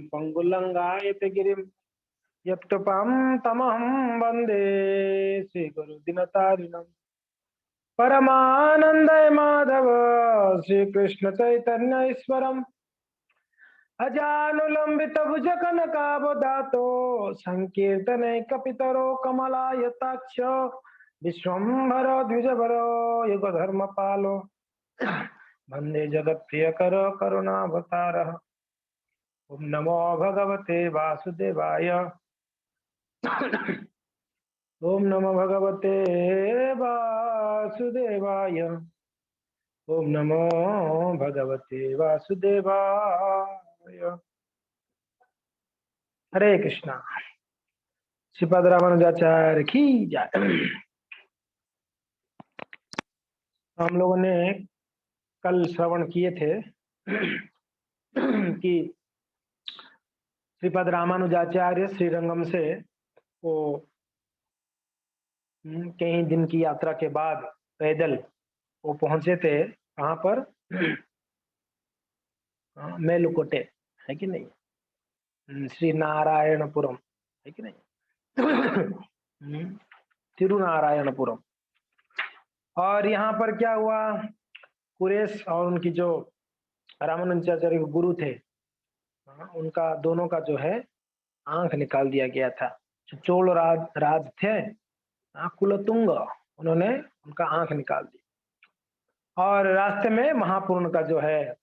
पंगुलंगायते गिरिम यत्कृपां तमहं वंदे श्री गुरु दिनतारिणम्। परमानंदय माधव श्री कृष्ण चैतन्य ईश्वरम अजानुलंबित भुज कनकावदातो संकीर्तने कपितरो कमलायताक्ष विश्वम्भरो द्विजभरो युगधर्म पालो वंदे जगत प्रिय करो करुणावतारः। ओम नमो भगवते वासुदेवाय। ओम नमो भगवते वासुदेवाय। ओम नमो भगवते वासुदेवाय। हरे कृष्णा। श्रीपद रामानुजाचार्य की जय। हम लोगों ने कल श्रवण किए थे कि श्रीपद रामानुजाचार्य श्रीरंगम से वो कई दिन की यात्रा के बाद पैदल वो पहुंचे थे कहाँ पर, मेलुकोटे है कि नहीं, श्री नारायणपुरम है कि नहीं, तिरुनारायणपुरम। और यहाँ पर क्या हुआ, कुरेश और उनकी जो रामानुजाचार्य के गुरु थे उनका दोनों का जो है आंख निकाल दिया गया था। जो चोल राज थे कुलतुंग, उन्होंने उनका आंख निकाल दी। और रास्ते में महापूर्ण का जो है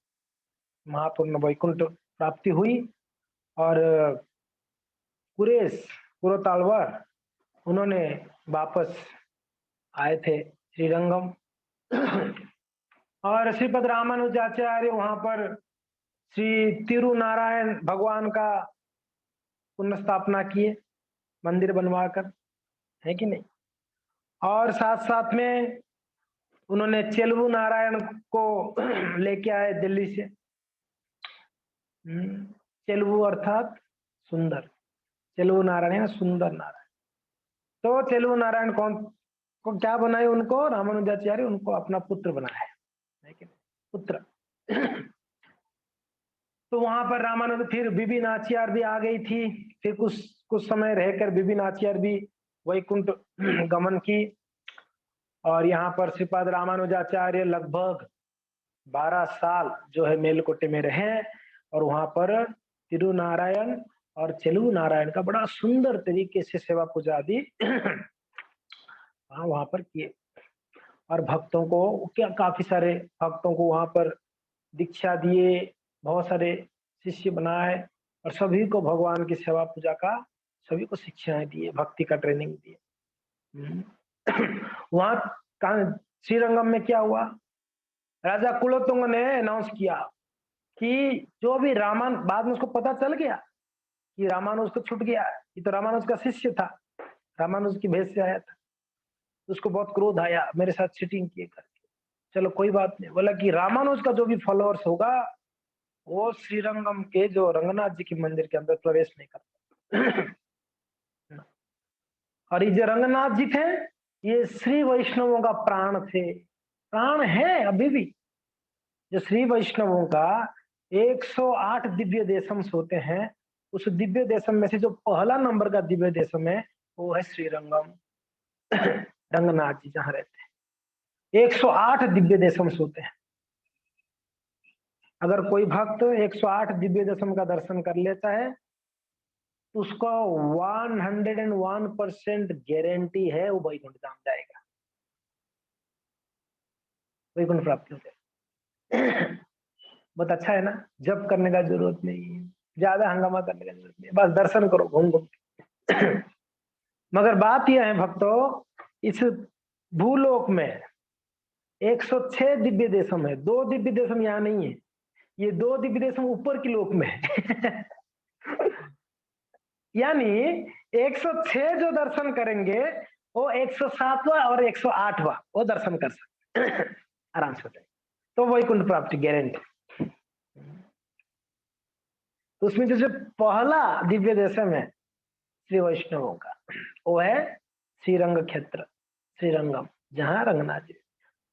महापूर्ण वैकुंठ प्राप्ति हुई। और कुरेश कुरतालवर उन्होंने वापस आए थे श्रीरंगम। और श्रीपद रामानुजाचार्य वहां पर श्री तिरुनारायण भगवान का पुनः स्थापना किए, मंदिर बनवाकर, है कि नहीं। और साथ साथ में उन्होंने चेलवु नारायण को लेके आए दिल्ली से। चेलवु अर्थात सुंदर, चेलवु नारायण सुंदर नारायण। तो चेलवु नारायण कौन को क्या बनाए, उनको रामानुजाचार्य उनको अपना पुत्र बनाया है कि नहीं, पुत्र। तो वहां पर रामानुज, फिर बीबी नाचियार भी आ गई थी। फिर कुछ समय रहकर बीबी नाचियार भी वैकुंठ गमन की। और यहाँ पर श्रीपाद रामानुजाचार्य लगभग 12 साल जो है मेलकोटे में रहे। और वहां पर तिरुनारायण और चेलवु नारायण का बड़ा सुंदर तरीके से सेवा पूजा आदि वहां पर किए। और भक्तों को क्या, काफी सारे भक्तों को वहां पर दीक्षा दिए, बहुत सारे शिष्य बनाए और सभी को भगवान की सेवा पूजा का सभी को शिक्षाएं दिए, भक्ति का ट्रेनिंग दिए। वहां श्रीरंगम में क्या हुआ, राजा कुलोतुंग ने अनाउंस किया कि जो भी बाद में उसको पता चल गया कि रामानुज को छूट गया, ये तो रामानुज का शिष्य था, रामानुज की भेष से आया था। उसको बहुत क्रोध आया, मेरे साथ चीटिंग किए करके। चलो कोई बात नहीं, बोला कि रामानुज का जो भी फॉलोअर्स होगा वो श्रीरंगम के जो रंगनाथ जी के मंदिर के अंदर प्रवेश नहीं करता। और ये जो रंगनाथ जी थे ये श्री वैष्णवों का प्राण थे, प्राण है अभी भी। जो श्री वैष्णवों का 108 दिव्य देशम होते हैं, उस दिव्य देशम में से जो पहला नंबर का दिव्य देशम है वो है श्रीरंगम। रंगनाथ जी जहां रहते हैं 108 दिव्य देशम होते हैं। अगर कोई भक्त 108 दिव्य देशम का दर्शन कर लेता है तो उसको 101% गारंटी है वो वैकुंठ धाम जाएगा, वैकुंठ प्राप्ति हो जाएगी। बहुत अच्छा है ना, जप करने का जरूरत नहीं है, ज्यादा हंगामा करने का जरूरत नहीं है, बस दर्शन करो घूम घूम के। मगर बात यह है भक्तों, इस भूलोक में 106 दिव्य देशम है, 2 दिव्य देशम यहाँ नहीं है, ये 2 दिव्य देशम ऊपर के लोक में है। यानी 106 जो दर्शन करेंगे वो 107वां और 108वां वो दर्शन कर सकते आराम से, तो वैकुंठ प्राप्ति गारंटी। तो उसमें जैसे पहला दिव्य देशम है श्री वैष्णवों का, वो है श्रीरंग क्षेत्र, श्रीरंगम, जहां रंगनाथ जी।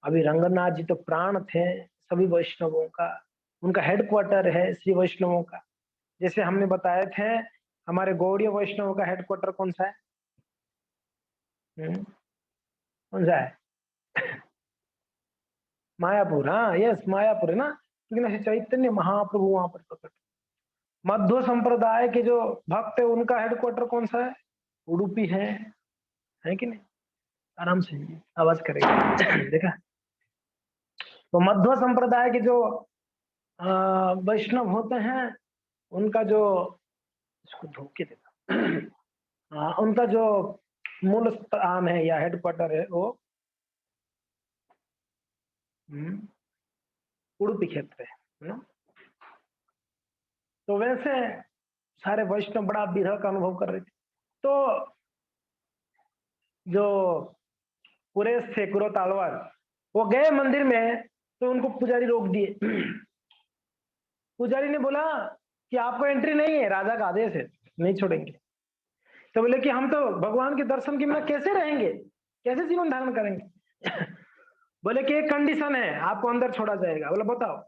अभी रंगनाथ जी तो प्राण थे सभी वैष्णवों का, उनका हेडक्वार्टर है श्री वैष्णवों का। जैसे हमने बताए थे हमारे गौड़ीय वैष्णव का हेडक्वार्टर कौन सा है? कौन सा है? मायापुर। हाँ यस, मायापुर है ना, क्योंकि चैतन्य महाप्रभु वहां पर प्रकट। मध्व संप्रदाय के जो भक्त है उनका हेडक्वार्टर कौन सा है? उडुपी है कि नहीं? आराम से आवाज करेगा देखा। तो मध्व संप्रदाय के जो वैष्णव होते हैं उनका जो, इसको धोके देता उनका जो मूल स्थान है या हेडक्वार्टर है वो उडुपी क्षेत्र है ना। तो वैसे सारे वैष्णव बड़ा विरह का अनुभव कर रहे थे। तो जो कुरेश थे, कुरो तालवार, वो गए मंदिर में तो उनको पुजारी रोक दिए। पुजारी ने बोला कि आपको एंट्री नहीं है, राजा का आदेश है, नहीं छोड़ेंगे। तो बोले कि हम तो भगवान के दर्शन के बिना कैसे रहेंगे, कैसे जीवन धारण करेंगे? बोले कि एक कंडीशन है, आपको अंदर छोड़ा जाएगा। बोले बताओ।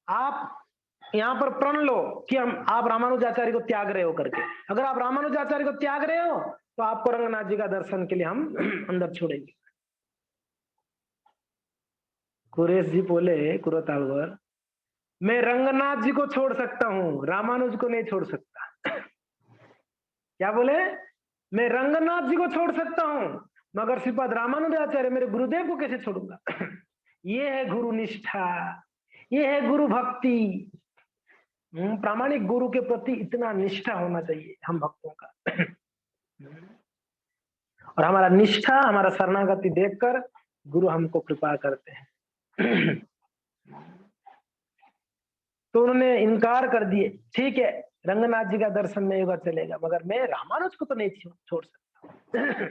आप यहाँ पर प्रण लो कि आप रामानुजाचार्य को त्याग रहे हो करके। अगर आप रामानुजाचार्य को त्याग रहे हो तो आपको रंगनाथ जी का दर्शन के लिए हम अंदर छोड़ेंगे। कुरेश जी बोले, कुरतालवर, मैं रंगनाथ जी को छोड़ सकता हूँ, रामानुज को नहीं छोड़ सकता। क्या बोले? मैं रंगनाथ जी को छोड़ सकता हूँ मगर श्रीपाद रामानुजाचार्य मेरे गुरुदेव को कैसे छोड़ूंगा? ये है गुरु निष्ठा, ये है गुरु भक्ति। प्रामाणिक गुरु के प्रति इतना निष्ठा होना चाहिए हम भक्तों का। और हमारा निष्ठा, हमारा शरणागति देखकर गुरु हमको कृपा करते हैं। तो उन्होंने इनकार कर दिए, ठीक है रंगनाथ जी का दर्शन नहीं होगा चलेगा, मगर मैं रामानुज को तो नहीं छोड़ सकता।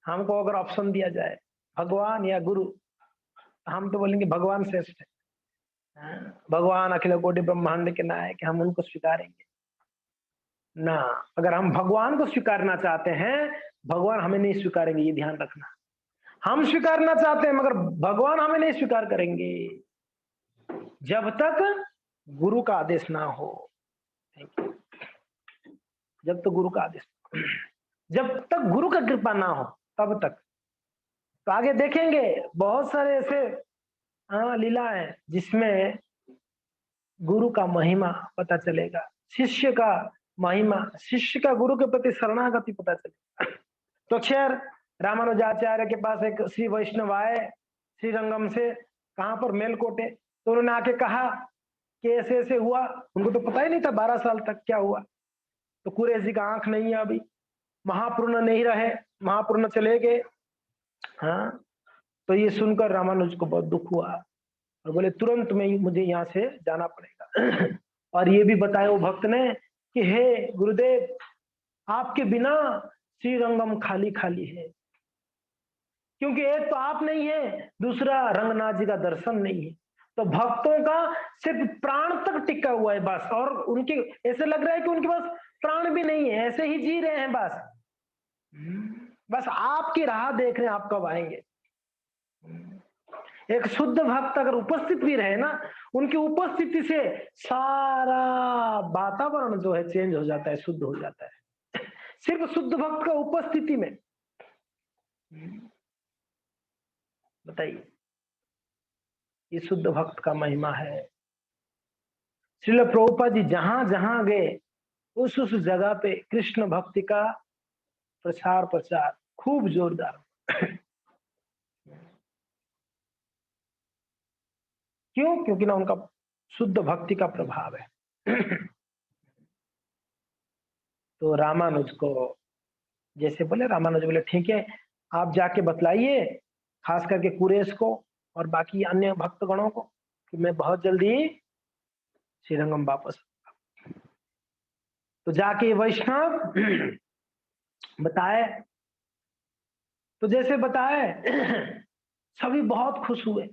हमको अगर ऑप्शन दिया जाए भगवान या गुरु, हम तो बोलेंगे भगवान श्रेष्ठ है। भगवान अखिल कोटि ब्रह्मांड के नायक, हम उनको स्वीकारेंगे ना। अगर हम भगवान को स्वीकारना चाहते हैं, भगवान हमें नहीं स्वीकारेंगे, ये ध्यान रखना। हम स्वीकारना चाहते हैं मगर भगवान हमें नहीं स्वीकार करेंगे जब तक गुरु का आदेश ना हो। जब तक गुरु का आदेश, जब तक गुरु का कृपा ना हो तब तक। तो आगे देखेंगे बहुत सारे ऐसे लीला है जिसमें गुरु का महिमा पता चलेगा, शिष्य का महिमा, शिष्य का गुरु के प्रति शरणागति पता चलेगा। तो खैर रामानुजाचार्य के पास एक श्री वैष्णव आए श्रीरंगम से, कहां पर मेलकोटे। तो उन्होंने आके कहा कि ऐसे ऐसे हुआ। उनको तो पता ही नहीं था 12 साल तक क्या हुआ। तो कुरेश जी का आंख नहीं है अभी, महापूर्ण नहीं रहे, महापूर्ण चले गए। हाँ, तो ये सुनकर रामानुज को बहुत दुख हुआ और बोले तुरंत में मुझे यहाँ से जाना पड़ेगा। और ये भी बताया वो भक्त ने कि हे गुरुदेव, आपके बिना श्रीरंगम खाली खाली है, क्योंकि एक तो आप नहीं है, दूसरा रंगनाथ जी का दर्शन नहीं है। तो भक्तों का सिर्फ प्राण तक टिका हुआ है बस, और उनके ऐसे लग रहा है कि उनके पास प्राण भी नहीं है, ऐसे ही जी रहे हैं बस। बस आपकी राह देख रहे हैं आप कब आएंगे। एक शुद्ध भक्त अगर उपस्थित भी रहे ना, उनकी उपस्थिति से सारा वातावरण जो है चेंज हो जाता है, शुद्ध हो जाता है। सिर्फ शुद्ध भक्त का उपस्थिति में। बताइए, ये शुद्ध भक्त का महिमा है। श्रील प्रभुपाद जी जहां जहां गए उस जगह पे कृष्ण भक्ति का प्रचार खूब जोरदार। क्यों? क्योंकि ना उनका शुद्ध भक्ति का प्रभाव है। तो रामानुज को जैसे बोले, रामानुज बोले ठीक है आप जाके बतलाइए खास करके कुरेश को और बाकी अन्य भक्तगणों को कि मैं बहुत जल्दी श्रीरंगम वापस। तो जाके वैष्णव बताए, तो जैसे बताए सभी बहुत खुश हुए।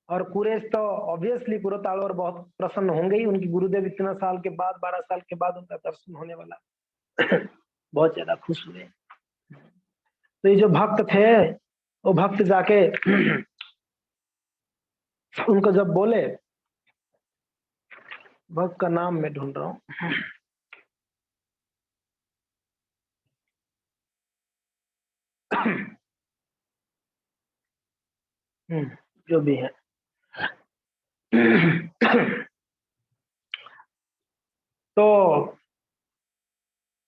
और कुरेश तो ऑब्वियसली कुरतालवर बहुत प्रसन्न होंगे ही, उनकी गुरुदेव इतना साल के बाद, 12 साल के बाद उनका दर्शन होने वाला। बहुत ज्यादा खुश हुए। तो ये जो भक्त थे वो भक्त जाके उनको जब बोले भक्त का नाम मैं ढूंढ रहा हूँ। जो भी है। तो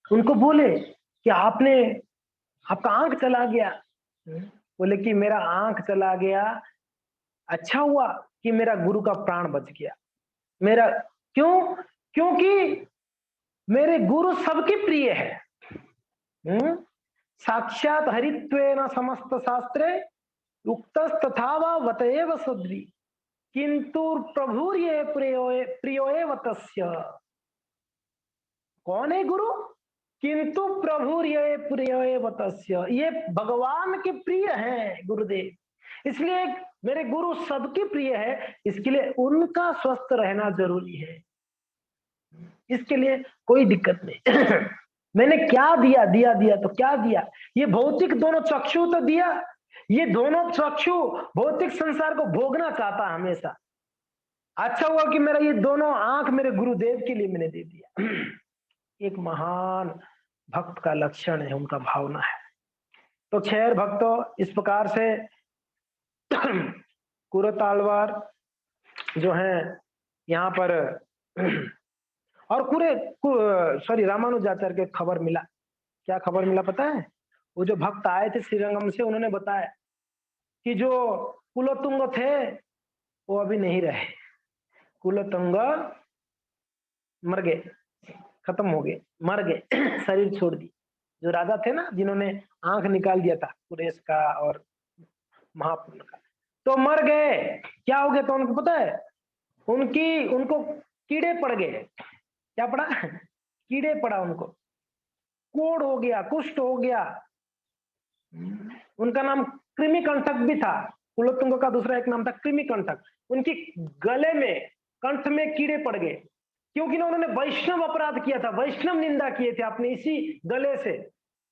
उनको बोले कि आपका आंख चला गया। बोले कि मेरा आंख चला गया, अच्छा हुआ कि मेरा गुरु का प्राण बच गया। मेरा क्यों? क्योंकि मेरे गुरु सबके प्रिय है। साक्षात हरित्वेन समस्त शास्त्रे उक्तस्तथा वा वतएव सुद्री किंतु प्रभुर्ये प्रियोएव तस्य। कौन है गुरु? किंतु प्रभुर्ये प्रियोएव तस्य, ये भगवान के प्रिय हैं गुरुदेव, इसलिए मेरे गुरु सबके प्रिय है, इसके लिए उनका स्वस्थ रहना जरूरी है। इसके लिए कोई दिक्कत नहीं। मैंने क्या दिया? दिया तो क्या दिया? ये भौतिक दोनों चक्षु तो दिया। ये दोनों चक्षु भौतिक संसार को भोगना चाहता हमेशा। अच्छा हुआ कि मेरा ये दोनों आंख मेरे गुरुदेव के लिए मैंने दे दिया। एक महान भक्त का लक्षण है, उनका भावना है। तो खैर भक्तों, इस प्रकार से कुरतालवार जो है यहाँ पर और रामानुजाचार्य के खबर मिला। क्या खबर मिला पता है? वो जो भक्त आए थे श्रीरंगम से, उन्होंने बताया कि जो कुलोतुंग थे वो अभी नहीं रहे। कुलोतुंग मर गए, खत्म हो गए, मर गए, शरीर छोड़ दी। जो राजा थे ना, जिन्होंने आंख निकाल दिया था कुरेश का और महापुरुष का, तो मर गए। क्या हो गया? तो उनको पता है, उनको कीड़े पड़ गए। क्या पड़ा? कीड़े पड़ा उनको, कोढ़ हो गया, कुष्ठ हो गया। उनका नाम कृमिकंटक भी था। कुलोत्तुंग का दूसरा एक नाम था कृमिकंटक। उनकी गले में, कंठ में कीड़े पड़ गए, क्योंकि ना उन्होंने वैष्णव अपराध किया था, वैष्णव निंदा किए थे अपने इसी गले से।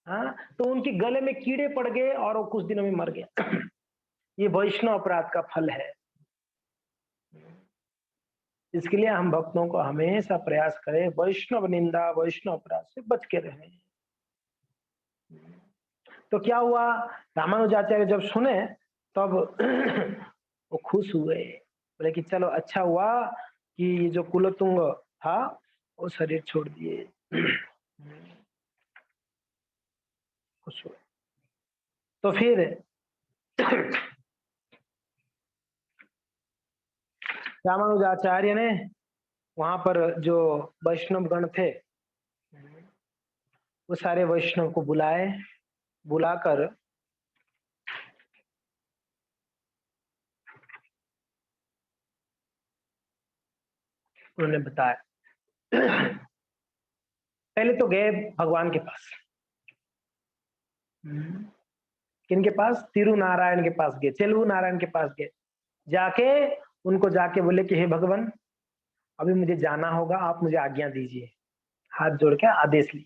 हाँ, तो उनके गले में कीड़े पड़ गए और वो कुछ दिनों में मर गया। ये वैष्णव अपराध का फल है। इसके लिए हम भक्तों को हमेशा प्रयास करें, वैष्णव निंदा, वैष्णव अपराध से बच के रहें। तो क्या हुआ? रामानुजाचार्य जब सुने तब वो खुश हुए, बोले कि चलो अच्छा हुआ कि ये जो कुलोतुंग था वो शरीर छोड़ दिए। खुश हुए। तो फिर रामानुजाचार्य ने वहां पर जो वैष्णव गण थे, वो सारे वैष्णव को बुलाकर उन्होंने बताया। पहले तो गए भगवान के पास। किनके पास? तिरुनारायण के पास गए, चेलू नारायण के पास गए। जाके बोले कि हे भगवान, अभी मुझे जाना होगा, आप मुझे आज्ञा दीजिए। हाथ जोड़ के आदेश लिए।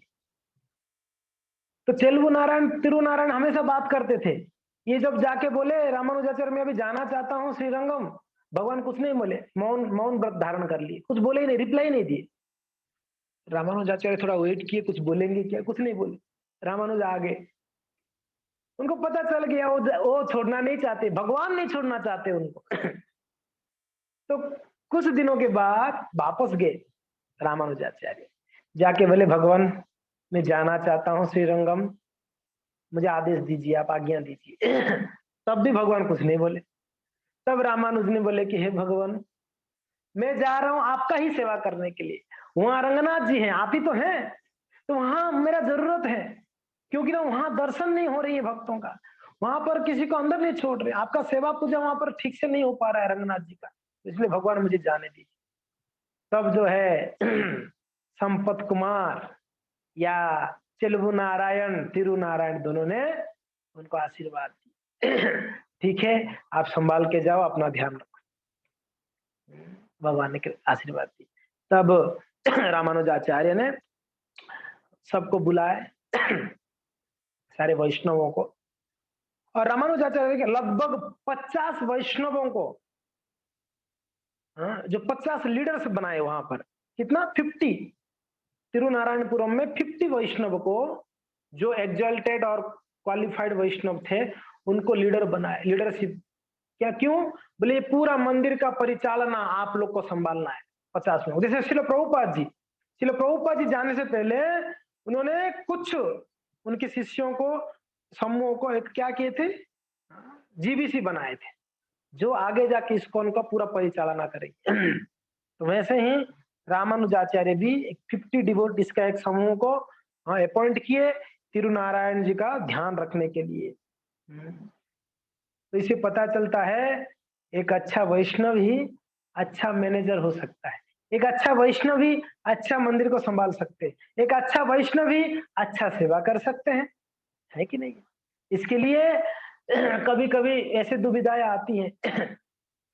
तो तिरुनारायण हमेशा बात करते थे। ये जब जाके बोले रामानुजाचार्य मैं अभी जाना चाहता हूँ श्रीरंगम, भगवान कुछ नहीं बोले, मौन व्रत धारण कर लिए, कुछ बोले ही नहीं, रिप्लाई नहीं दिए। रामानुजाचार्य थोड़ा वेट किए, कुछ बोलेंगे क्या, कुछ नहीं बोले। रामानुज आगे, उनको पता चल गया वो छोड़ना नहीं चाहते, भगवान नहीं छोड़ना चाहते उनको। तो कुछ दिनों के बाद वापस गए रामानुजाचार्य, जाके बोले भगवान मैं जाना चाहता हूँ श्रीरंगम, मुझे आदेश दीजिए, आप आज्ञा दीजिए। तब भी भगवान कुछ नहीं बोले। तब रामानुज ने बोले कि हे भगवान, मैं जा रहा हूं आपका ही सेवा करने के लिए, वहां रंगनाथ जी हैं, आप ही तो हैं, तो वहां मेरा जरूरत है, क्योंकि ना वहां दर्शन नहीं हो रही है भक्तों का, वहां पर किसी को अंदर नहीं छोड़ रहे, आपका सेवा पूजा वहां पर ठीक से नहीं हो पा रहा है रंगनाथ जी का, इसलिए भगवान मुझे जाने दीजिए। तब जो है संपत कुमार या चेलबु नारायण, तिरुनारायण दोनों ने उनको आशीर्वाद दिया। ठीक है, आप संभाल के जाओ, अपना ध्यान रखो। भगवान ने आशीर्वाद दी। तब रामानुजाचार्य ने सबको बुलाए, सारे वैष्णवों को, और रामानुजाचार्य के लगभग 50 वैष्णवों को, जो 50 लीडर्स बनाए वहां पर, कितना 50, तिरुनारायणपुरम में 50 वैष्णव को, जो एग्जल्टेड और क्वालिफाइड वैष्णव थे, उनको लीडर बनाए, लीडरशिप। क्या, क्यों? बोले ये पूरा मंदिर का परिचालना आप लोग को संभालना है 50 लोग। जैसे श्रील प्रभुपाद जी जाने से पहले उन्होंने कुछ उनके शिष्यों को, समूह को एक क्या किए थे, जीबीसी बनाए थे, जो आगे जाके इस्कॉन का पूरा परिचालना करेंगे। तो वैसे ही रामानुजाचार्य भी 50 डिवोटीज का एक समूह को अपॉइंट किए तिरुनारायण जी का ध्यान रखने के लिए। तो इसे पता चलता है एक अच्छा वैष्णव ही अच्छा मैनेजर हो सकता है, एक अच्छा वैष्णव ही अच्छा मंदिर को संभाल सकते हैं, एक अच्छा वैष्णव ही अच्छा सेवा कर सकते हैं, है कि नहीं? इसके लिए कभी कभी ऐसे दुविधाएं आती हैं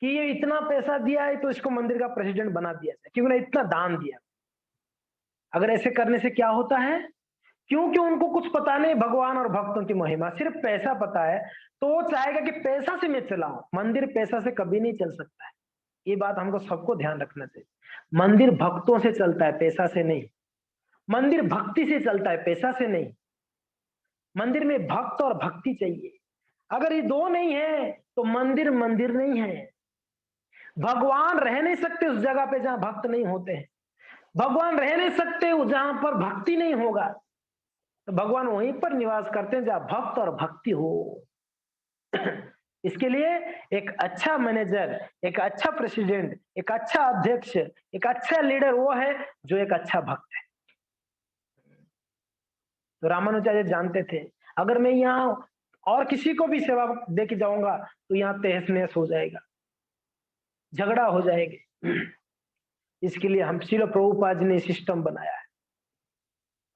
कि ये इतना पैसा दिया है तो इसको मंदिर का प्रेसिडेंट बना दिया जाए, क्योंकि इतना दान दिया। अगर ऐसे करने से क्या होता है, क्योंकि उनको कुछ पता नहीं भगवान और भक्तों की महिमा, सिर्फ पैसा पता है, तो वो चाहेगा कि पैसा से मैं चलाऊं। मंदिर पैसा से कभी नहीं चल सकता है, ये बात हमको सबको ध्यान रखना चाहिए। मंदिर भक्तों से चलता है, पैसा से नहीं। मंदिर भक्ति से चलता है, पैसा से नहीं। मंदिर में भक्त और भक्ति चाहिए। अगर ये दो नहीं है तो मंदिर मंदिर नहीं है। भगवान रह नहीं सकते उस जगह पे जहां भक्त नहीं होते हैं। भगवान रह नहीं सकते जहां पर भक्ति नहीं होगा। तो भगवान वहीं पर निवास करते हैं जहां भक्त और भक्ति हो। इसके लिए एक अच्छा मैनेजर, एक अच्छा प्रेसिडेंट, एक अच्छा अध्यक्ष, एक अच्छा लीडर वो है जो एक अच्छा भक्त है। तो रामानुजाचार्य जानते थे, अगर मैं यहाँ और किसी को भी सेवा दे के जाऊंगा तो यहाँ तहस नहस हो जाएगा, झगड़ा हो जाएगी। इसके लिए हम श्रील प्रभुपाद जी ने सिस्टम बनाया है।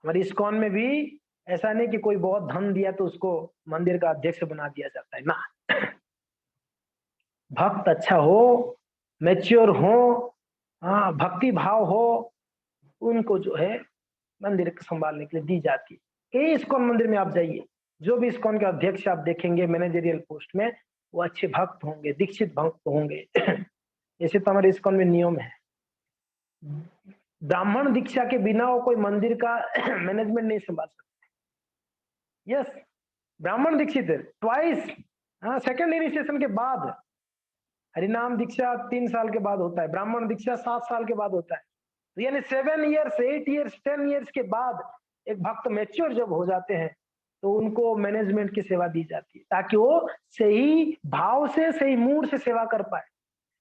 हमारी इस्कॉन में भी ऐसा नहीं कि कोई बहुत धन दिया तो उसको मंदिर का अध्यक्ष बना दिया जाता है ना। भक्त अच्छा हो, मैच्योर हो, हाँ, भक्ति भाव हो, उनको जो है मंदिर को संभालने के लिए दी जाती है। कई इस्कॉन मंदिर में आप जाइए, जो भी इस्कॉन के अध्यक्ष आप देखेंगे मैनेजरियल पोस्ट में, वो अच्छे भक्त होंगे, दीक्षित भक्त होंगे। ऐसे तो हमारे इस्कॉन में नियम है, ब्राह्मण दीक्षा के बिना वो कोई मंदिर का मैनेजमेंट नहीं संभाल सकते। यस, ब्राह्मण दीक्षित है ट्वाइस, हाँ, सेकंड इनिशिएशन के बाद। हरिनाम दीक्षा 3 साल के बाद होता है, ब्राह्मण दीक्षा 7 साल के बाद होता है। तो यानी 7 ईयर्स, 8 ईयर्स, 10 ईयर्स के बाद एक भक्त मैच्योर जब हो जाते हैं तो उनको मैनेजमेंट की सेवा दी जाती है, ताकि वो सही भाव से, सही मूड से सेवा कर पाए।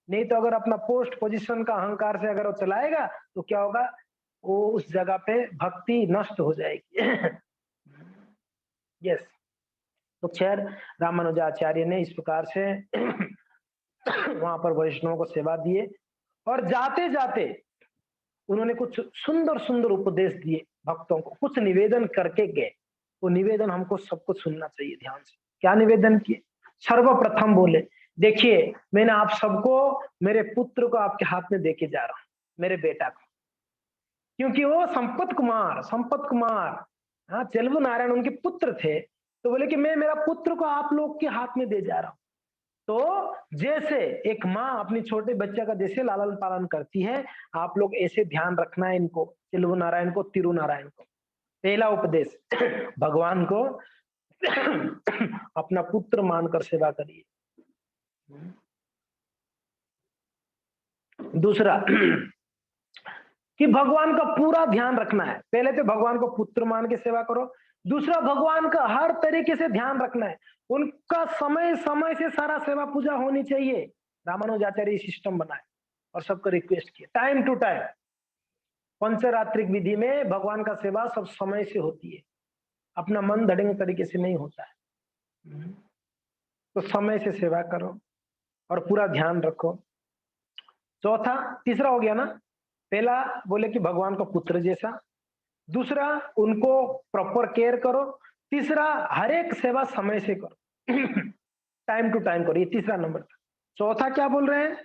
नहीं तो अगर अपना पोस्ट पोजीशन का अहंकार से अगर वो चलाएगा तो क्या होगा, वो उस जगह पे भक्ति नष्ट हो जाएगी। यस, तो खैर रामानुजाचार्य ने इस प्रकार से वहां पर वैष्णव को सेवा दिए, और जाते जाते उन्होंने कुछ सुंदर सुंदर उपदेश दिए भक्तों को, कुछ निवेदन करके गए। वो निवेदन हमको सबको सुनना चाहिए ध्यान से। क्या निवेदन किए? सर्वप्रथम बोले, देखिए मैंने आप सबको, मेरे पुत्र को आपके हाथ में देके जा रहा हूं, मेरे बेटा को, क्योंकि वो संपत कुमार, हाँ, चेलवु नारायण उनके पुत्र थे। तो बोले कि मैं मेरा पुत्र को आप लोग के हाथ में दे जा रहा हूं। तो जैसे एक माँ अपनी छोटे बच्चे का जैसे लालन पालन करती है, आप लोग ऐसे ध्यान रखना है इनको, चेलवु नारायण को, तिरु नारायण को। पहला उपदेश, भगवान को अपना पुत्र मानकर सेवा करिए। दूसरा कि भगवान का पूरा ध्यान रखना है। पहले तो भगवान को पुत्र मान के सेवा करो, दूसरा भगवान का हर तरीके से ध्यान रखना है, उनका समय समय से सारा सेवा पूजा होनी चाहिए। रामानुजाचार्य सिस्टम बनाए और सबको रिक्वेस्ट किया, टाइम टू टाइम। पंचरात्रिक विधि में भगवान का सेवा सब समय से होती है, अपना मन धड़ेंगे तरीके से नहीं होता है। तो समय से सेवा करो और पूरा ध्यान रखो। चौथा, तीसरा हो गया ना, पहला बोले कि भगवान का पुत्र जैसा, दूसरा उनको प्रॉपर केयर करो, तीसरा हर एक सेवा समय से करो। टाइम टू टाइम करो, ये तीसरा नंबर था। चौथा क्या बोल रहे हैं?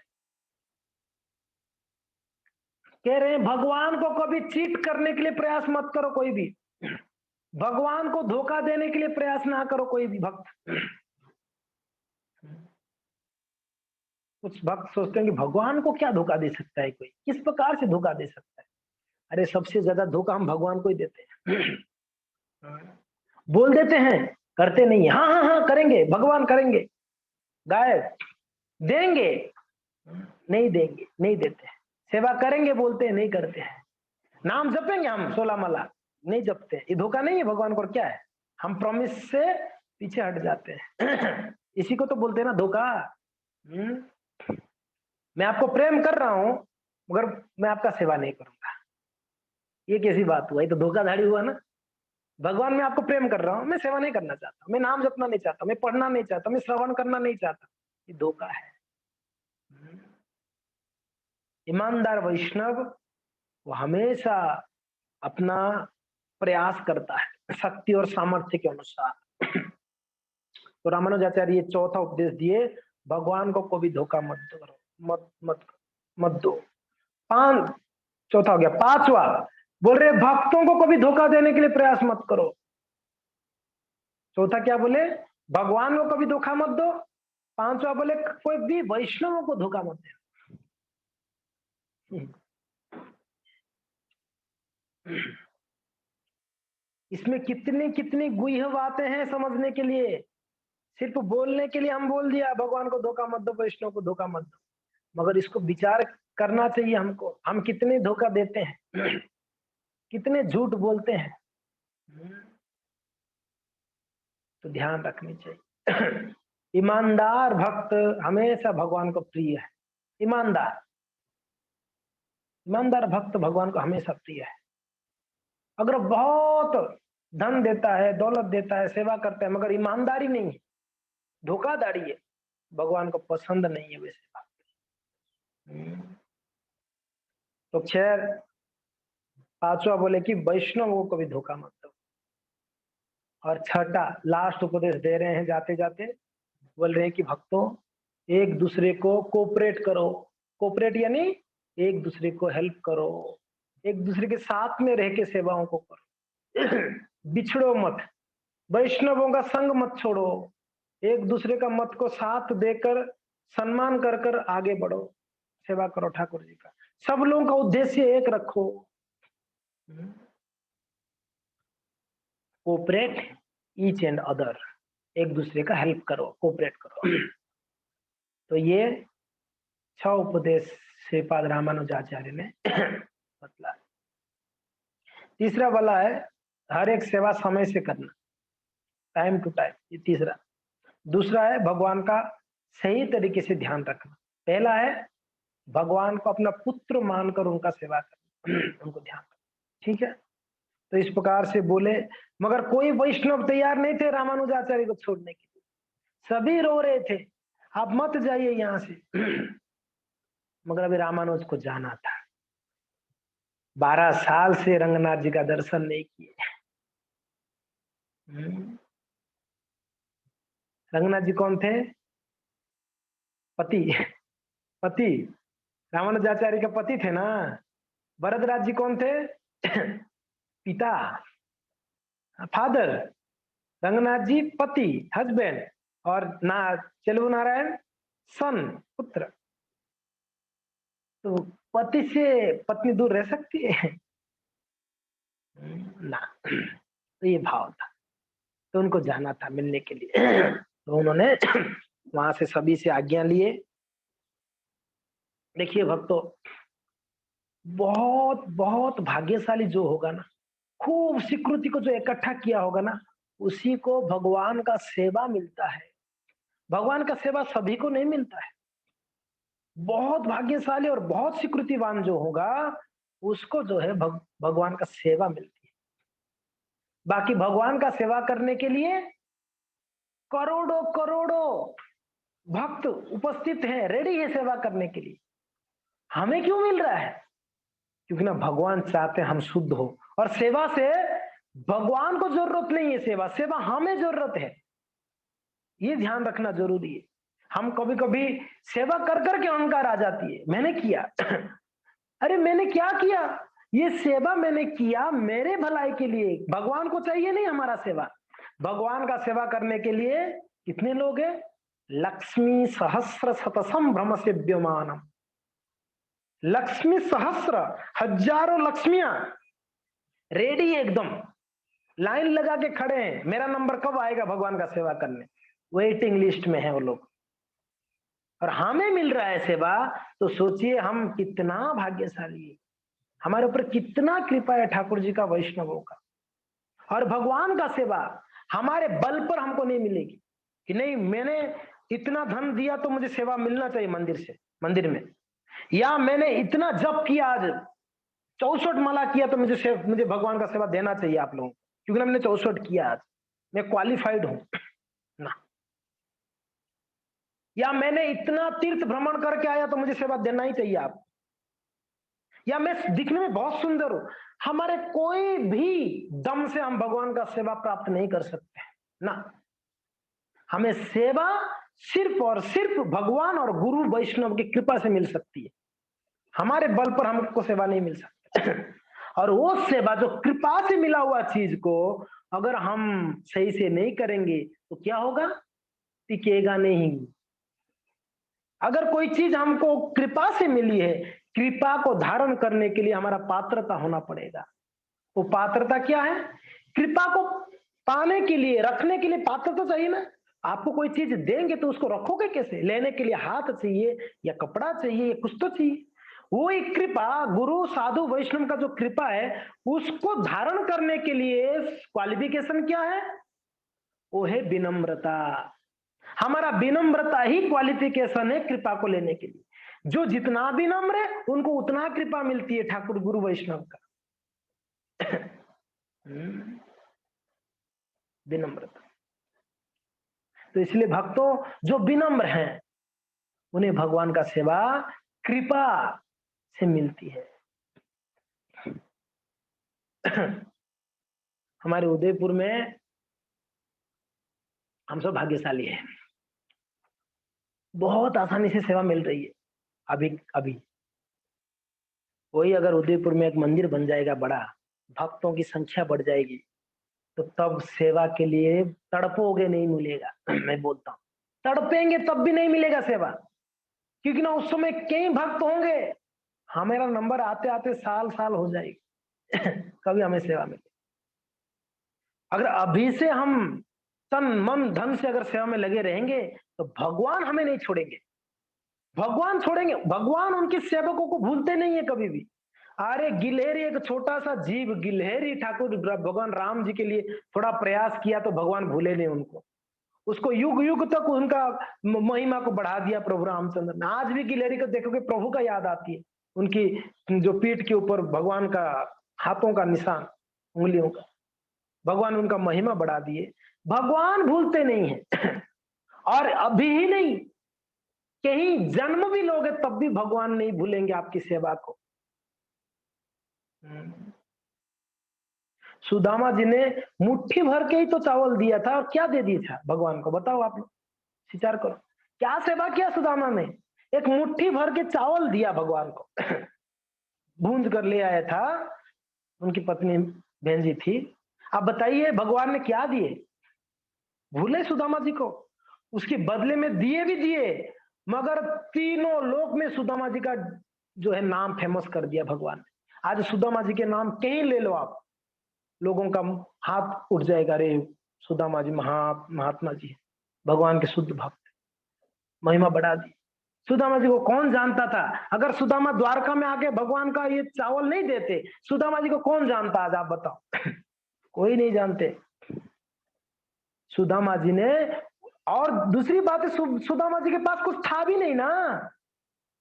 कह रहे हैं भगवान को कभी चीट करने के लिए प्रयास मत करो कोई भी, भगवान को धोखा देने के लिए प्रयास ना करो कोई भी भक्त। कुछ भक्त सोचते हैं कि भगवान को क्या धोखा दे सकता है कोई, किस प्रकार से धोखा दे सकता है। अरे सबसे ज्यादा धोखा हम भगवान को ही देते हैं। बोल देते हैं, करते नहीं। हाँ हाँ हाँ करेंगे, भगवान करेंगे, गायब। देंगे, नहीं देंगे, नहीं देते हैं। सेवा करेंगे बोलते हैं, नहीं करते हैं। नाम जपेंगे हम 16 माला, नहीं जपते। ये धोखा नहीं है भगवान को, और क्या है? हम प्रॉमिस से पीछे हट जाते हैं। इसी को तो बोलते हैं ना धोखा। मैं आपको प्रेम कर रहा हूं मगर मैं आपका सेवा नहीं करूंगा, ये कैसी बात हुआ? ये तो धोखाधड़ी हुआ ना। भगवान मैं आपको प्रेम कर रहा हूं, मैं सेवा नहीं करना चाहता, मैं नाम जपना नहीं चाहता, मैं पढ़ना नहीं चाहता, मैं श्रवण करना नहीं चाहता, ये धोखा है। ईमानदार वैष्णव वो हमेशा अपना प्रयास करता है शक्ति और सामर्थ्य के अनुसार। तो रामानुजाचार्य ये चौथा उपदेश दिए, भगवान को कभी धोखा मत दो, मत मत मत दो। चौथा हो गया। पांचवा बोल रहे भक्तों को कभी धोखा देने के लिए प्रयास मत करो। चौथा क्या बोले? भगवान को कभी धोखा मत दो। पांचवा बोले कोई भी वैष्णवों को धोखा मत दे। इसमें कितनी कितनी गुह्य बातें हैं समझने के लिए। सिर्फ बोलने के लिए हम बोल दिया भगवान को धोखा मत दो, वैष्णव को धोखा मत दो, मगर इसको विचार करना चाहिए हमको। हम कितने धोखा देते हैं, कितने झूठ बोलते हैं, तो ध्यान रखनी चाहिए। ईमानदार भक्त हमेशा भगवान को प्रिय है। ईमानदार ईमानदार भक्त भगवान को हमेशा प्रिय है। अगर बहुत धन देता है, दौलत देता है, सेवा करता है, मगर ईमानदारी नहीं है, धोखाधड़ी है, भगवान को पसंद नहीं है वैसे बात। तो खैर पांचवा बोले कि वैष्णव को कभी धोखा मत दो। और छठा लास्ट उपदेश दे रहे हैं जाते जाते, बोल रहे हैं कि भक्तों एक दूसरे को कोऑपरेट करो। कोऑपरेट यानी एक दूसरे को हेल्प करो, एक दूसरे के साथ में रह के सेवाओं को करो। बिछड़ो मत, वैष्णवों का संग मत छोड़ो, एक दूसरे का मत को साथ देकर सम्मान कर कर आगे बढ़ो, सेवा करो ठाकुर जी का। सब लोगों का उद्देश्य एक रखो, कोऑपरेट ईच एंड अदर, एक दूसरे का हेल्प करो, कोऑपरेट करो। तो ये 6 उपदेश श्रीपाद रामानुजाचार्य ने बतला। तीसरा वाला है हर एक सेवा समय से करना, टाइम टू टाइम, ये तीसरा। दूसरा है भगवान का सही तरीके से ध्यान रखना। पहला है भगवान को अपना पुत्र मानकर उनका सेवा करना, उनको ध्यान रखना। ठीक है, तो इस प्रकार से बोले, मगर कोई वैष्णव तैयार नहीं थे रामानुजाचार्य को छोड़ने के लिए। सभी रो रहे थे आप मत जाइए यहां से। मगर अभी रामानुज को जाना था। 12 साल से रंगनाथ जी का दर्शन नहीं किए। रंगनाथ जी कौन थे? पति। पति रामानुजाचार्य के पति थे ना। भरद्वाज जी कौन थे? पिता, फादर। रंगनाथ जी पति, हस्बैंड, और ना चलु नारायण सन, पुत्र। तो पति से पत्नी दूर रह सकती है ना? तो ये भाव था, तो उनको जाना था मिलने के लिए। तो उन्होंने वहां से सभी से आज्ञा लिए। देखिए भक्तों, बहुत बहुत भाग्यशाली जो होगा ना, खूब स्वीकृति को जो इकट्ठा किया होगा ना, उसी को भगवान का सेवा मिलता है। भगवान का सेवा सभी को नहीं मिलता है। बहुत भाग्यशाली और बहुत स्वीकृतिवान जो होगा उसको जो है भगवान का सेवा मिलती है। बाकी भगवान का सेवा करने के लिए करोड़ों करोड़ों भक्त उपस्थित हैं, रेडी है सेवा करने के लिए। हमें क्यों मिल रहा है? क्योंकि ना भगवान चाहते हैं हम शुद्ध हो, और सेवा से भगवान को जरूरत नहीं है, सेवा सेवा हमें जरूरत है। ये ध्यान रखना जरूरी है। हम कभी कभी सेवा कर करके अहंकार आ जाती है, मैंने किया। अरे मैंने क्या किया? ये सेवा मैंने किया मेरे भलाई के लिए, भगवान को चाहिए नहीं हमारा सेवा। भगवान का सेवा करने के लिए कितने लोग हैं? लक्ष्मी सहस्र शतसम भ्रम से व्योमानम। लक्ष्मी सहस्र, हजारों लक्ष्मियां रेडी एकदम लाइन लगा के खड़े हैं, मेरा नंबर कब आएगा भगवान का सेवा करने, वेटिंग लिस्ट में है वो लोग, और हमें मिल रहा है सेवा। तो सोचिए हम कितना भाग्यशाली है, हमारे ऊपर कितना कृपा है ठाकुर जी का, वैष्णवों का। और भगवान का सेवा हमारे बल पर हमको नहीं मिलेगी कि नहीं मैंने इतना धन दिया तो मुझे सेवा मिलना चाहिए मंदिर में, या मैंने इतना जप किया, आज 64 माला किया तो मुझे भगवान का सेवा देना चाहिए आप लोगों को, क्योंकि मैंने 64 किया, आज मैं क्वालिफाइड हूं ना, या मैंने इतना तीर्थ भ्रमण करके आया तो मुझे सेवा देना ही चाहिए आप, या मैं दिखने में बहुत सुंदर हूं। हमारे कोई भी दम से हम भगवान का सेवा प्राप्त नहीं कर सकते ना, हमें सेवा सिर्फ और सिर्फ भगवान और गुरु वैष्णव की कृपा से मिल सकती है, हमारे बल पर हमको सेवा नहीं मिल सकती। और वो सेवा जो कृपा से मिला हुआ चीज को अगर हम सही से नहीं करेंगे तो क्या होगा, टिकेगा नहीं। अगर कोई चीज हमको कृपा से मिली है, कृपा को धारण करने के लिए हमारा पात्रता होना पड़ेगा। वो पात्रता क्या है, कृपा को पाने के लिए, रखने के लिए पात्रता चाहिए ना। आपको कोई चीज देंगे तो उसको रखोगे कैसे, लेने के लिए हाथ चाहिए या कपड़ा चाहिए या कुछ तो चाहिए। वो एक कृपा, गुरु साधु वैष्णव का जो कृपा है उसको धारण करने के लिए क्वालिफिकेशन क्या है, वो है विनम्रता। हमारा विनम्रता ही क्वालिफिकेशन है कृपा को लेने के लिए। जो जितना विनम्र है उनको उतना कृपा मिलती है ठाकुर गुरु वैष्णव का। विनम्रता। तो इसलिए भक्तों जो विनम्र हैं उन्हें भगवान का सेवा कृपा से मिलती है। हमारे उदयपुर में हम सब भाग्यशाली हैं, बहुत आसानी से सेवा मिल रही है। अभी वही अगर उदयपुर में एक मंदिर बन जाएगा बड़ा, भक्तों की संख्या बढ़ जाएगी, तो तब सेवा के लिए तड़पोगे नहीं मिलेगा। मैं बोलता हूँ तड़पेंगे तब भी नहीं मिलेगा सेवा, क्योंकि ना उस समय कई भक्त होंगे, हमारा नंबर आते आते साल साल हो जाएगी। कभी हमें सेवा मिले। अगर अभी से हम तन मन धन से अगर सेवा में लगे रहेंगे तो भगवान हमें नहीं छोड़ेंगे, भगवान छोड़ेंगे, भगवान उनके सेवकों को भूलते नहीं है कभी भी। अरे गिलहरी, एक छोटा सा जीव गिलहरी, ठाकुर भगवान राम जी के लिए थोड़ा प्रयास किया तो भगवान भूले नहीं उनको, उसको युग युग तक उनका महिमा को बढ़ा दिया प्रभु रामचंद्र ने। आज भी गिलहरी को देखोगे प्रभु का याद आती है, उनकी जो पीठ के ऊपर भगवान का हाथों का निशान, उंगलियों का, भगवान उनका महिमा बढ़ा दिए। भगवान भूलते नहीं है। और अभी ही नहीं, कहीं जन्म भी लोगे तब भी भगवान नहीं भूलेंगे आपकी सेवा को। सुदामा जी ने मुट्ठी भर के ही तो चावल दिया था, और क्या दे दिया था भगवान को, बताओ आप लोग, विचार करो, क्या सेवा किया सुदामा ने, एक मुट्ठी भर के चावल दिया भगवान को। भूंज कर ले आया था, उनकी पत्नी भेजी थी। आप बताइए भगवान ने क्या दिए, भूले सुदामा जी को, उसके बदले में दिए भी दिए, मगर तीनों लोक में सुदामा जी का जो है नाम फेमस कर दिया भगवान ने। आज सुदामा जी के नाम कहीं ले लो आप, लोगों का हाथ उठ जाएगा, अरे सुदामा जी महात्मा जी भगवान के शुद्ध भक्त, महिमा बढ़ा दी। सुदामा जी को कौन जानता था, अगर सुदामा द्वारका में आके भगवान का ये चावल नहीं देते, सुदामा जी को कौन जानता, आज आप बताओ। कोई नहीं जानते सुदामा जी ने। और दूसरी बात है, सुदामा जी के पास कुछ था भी नहीं ना,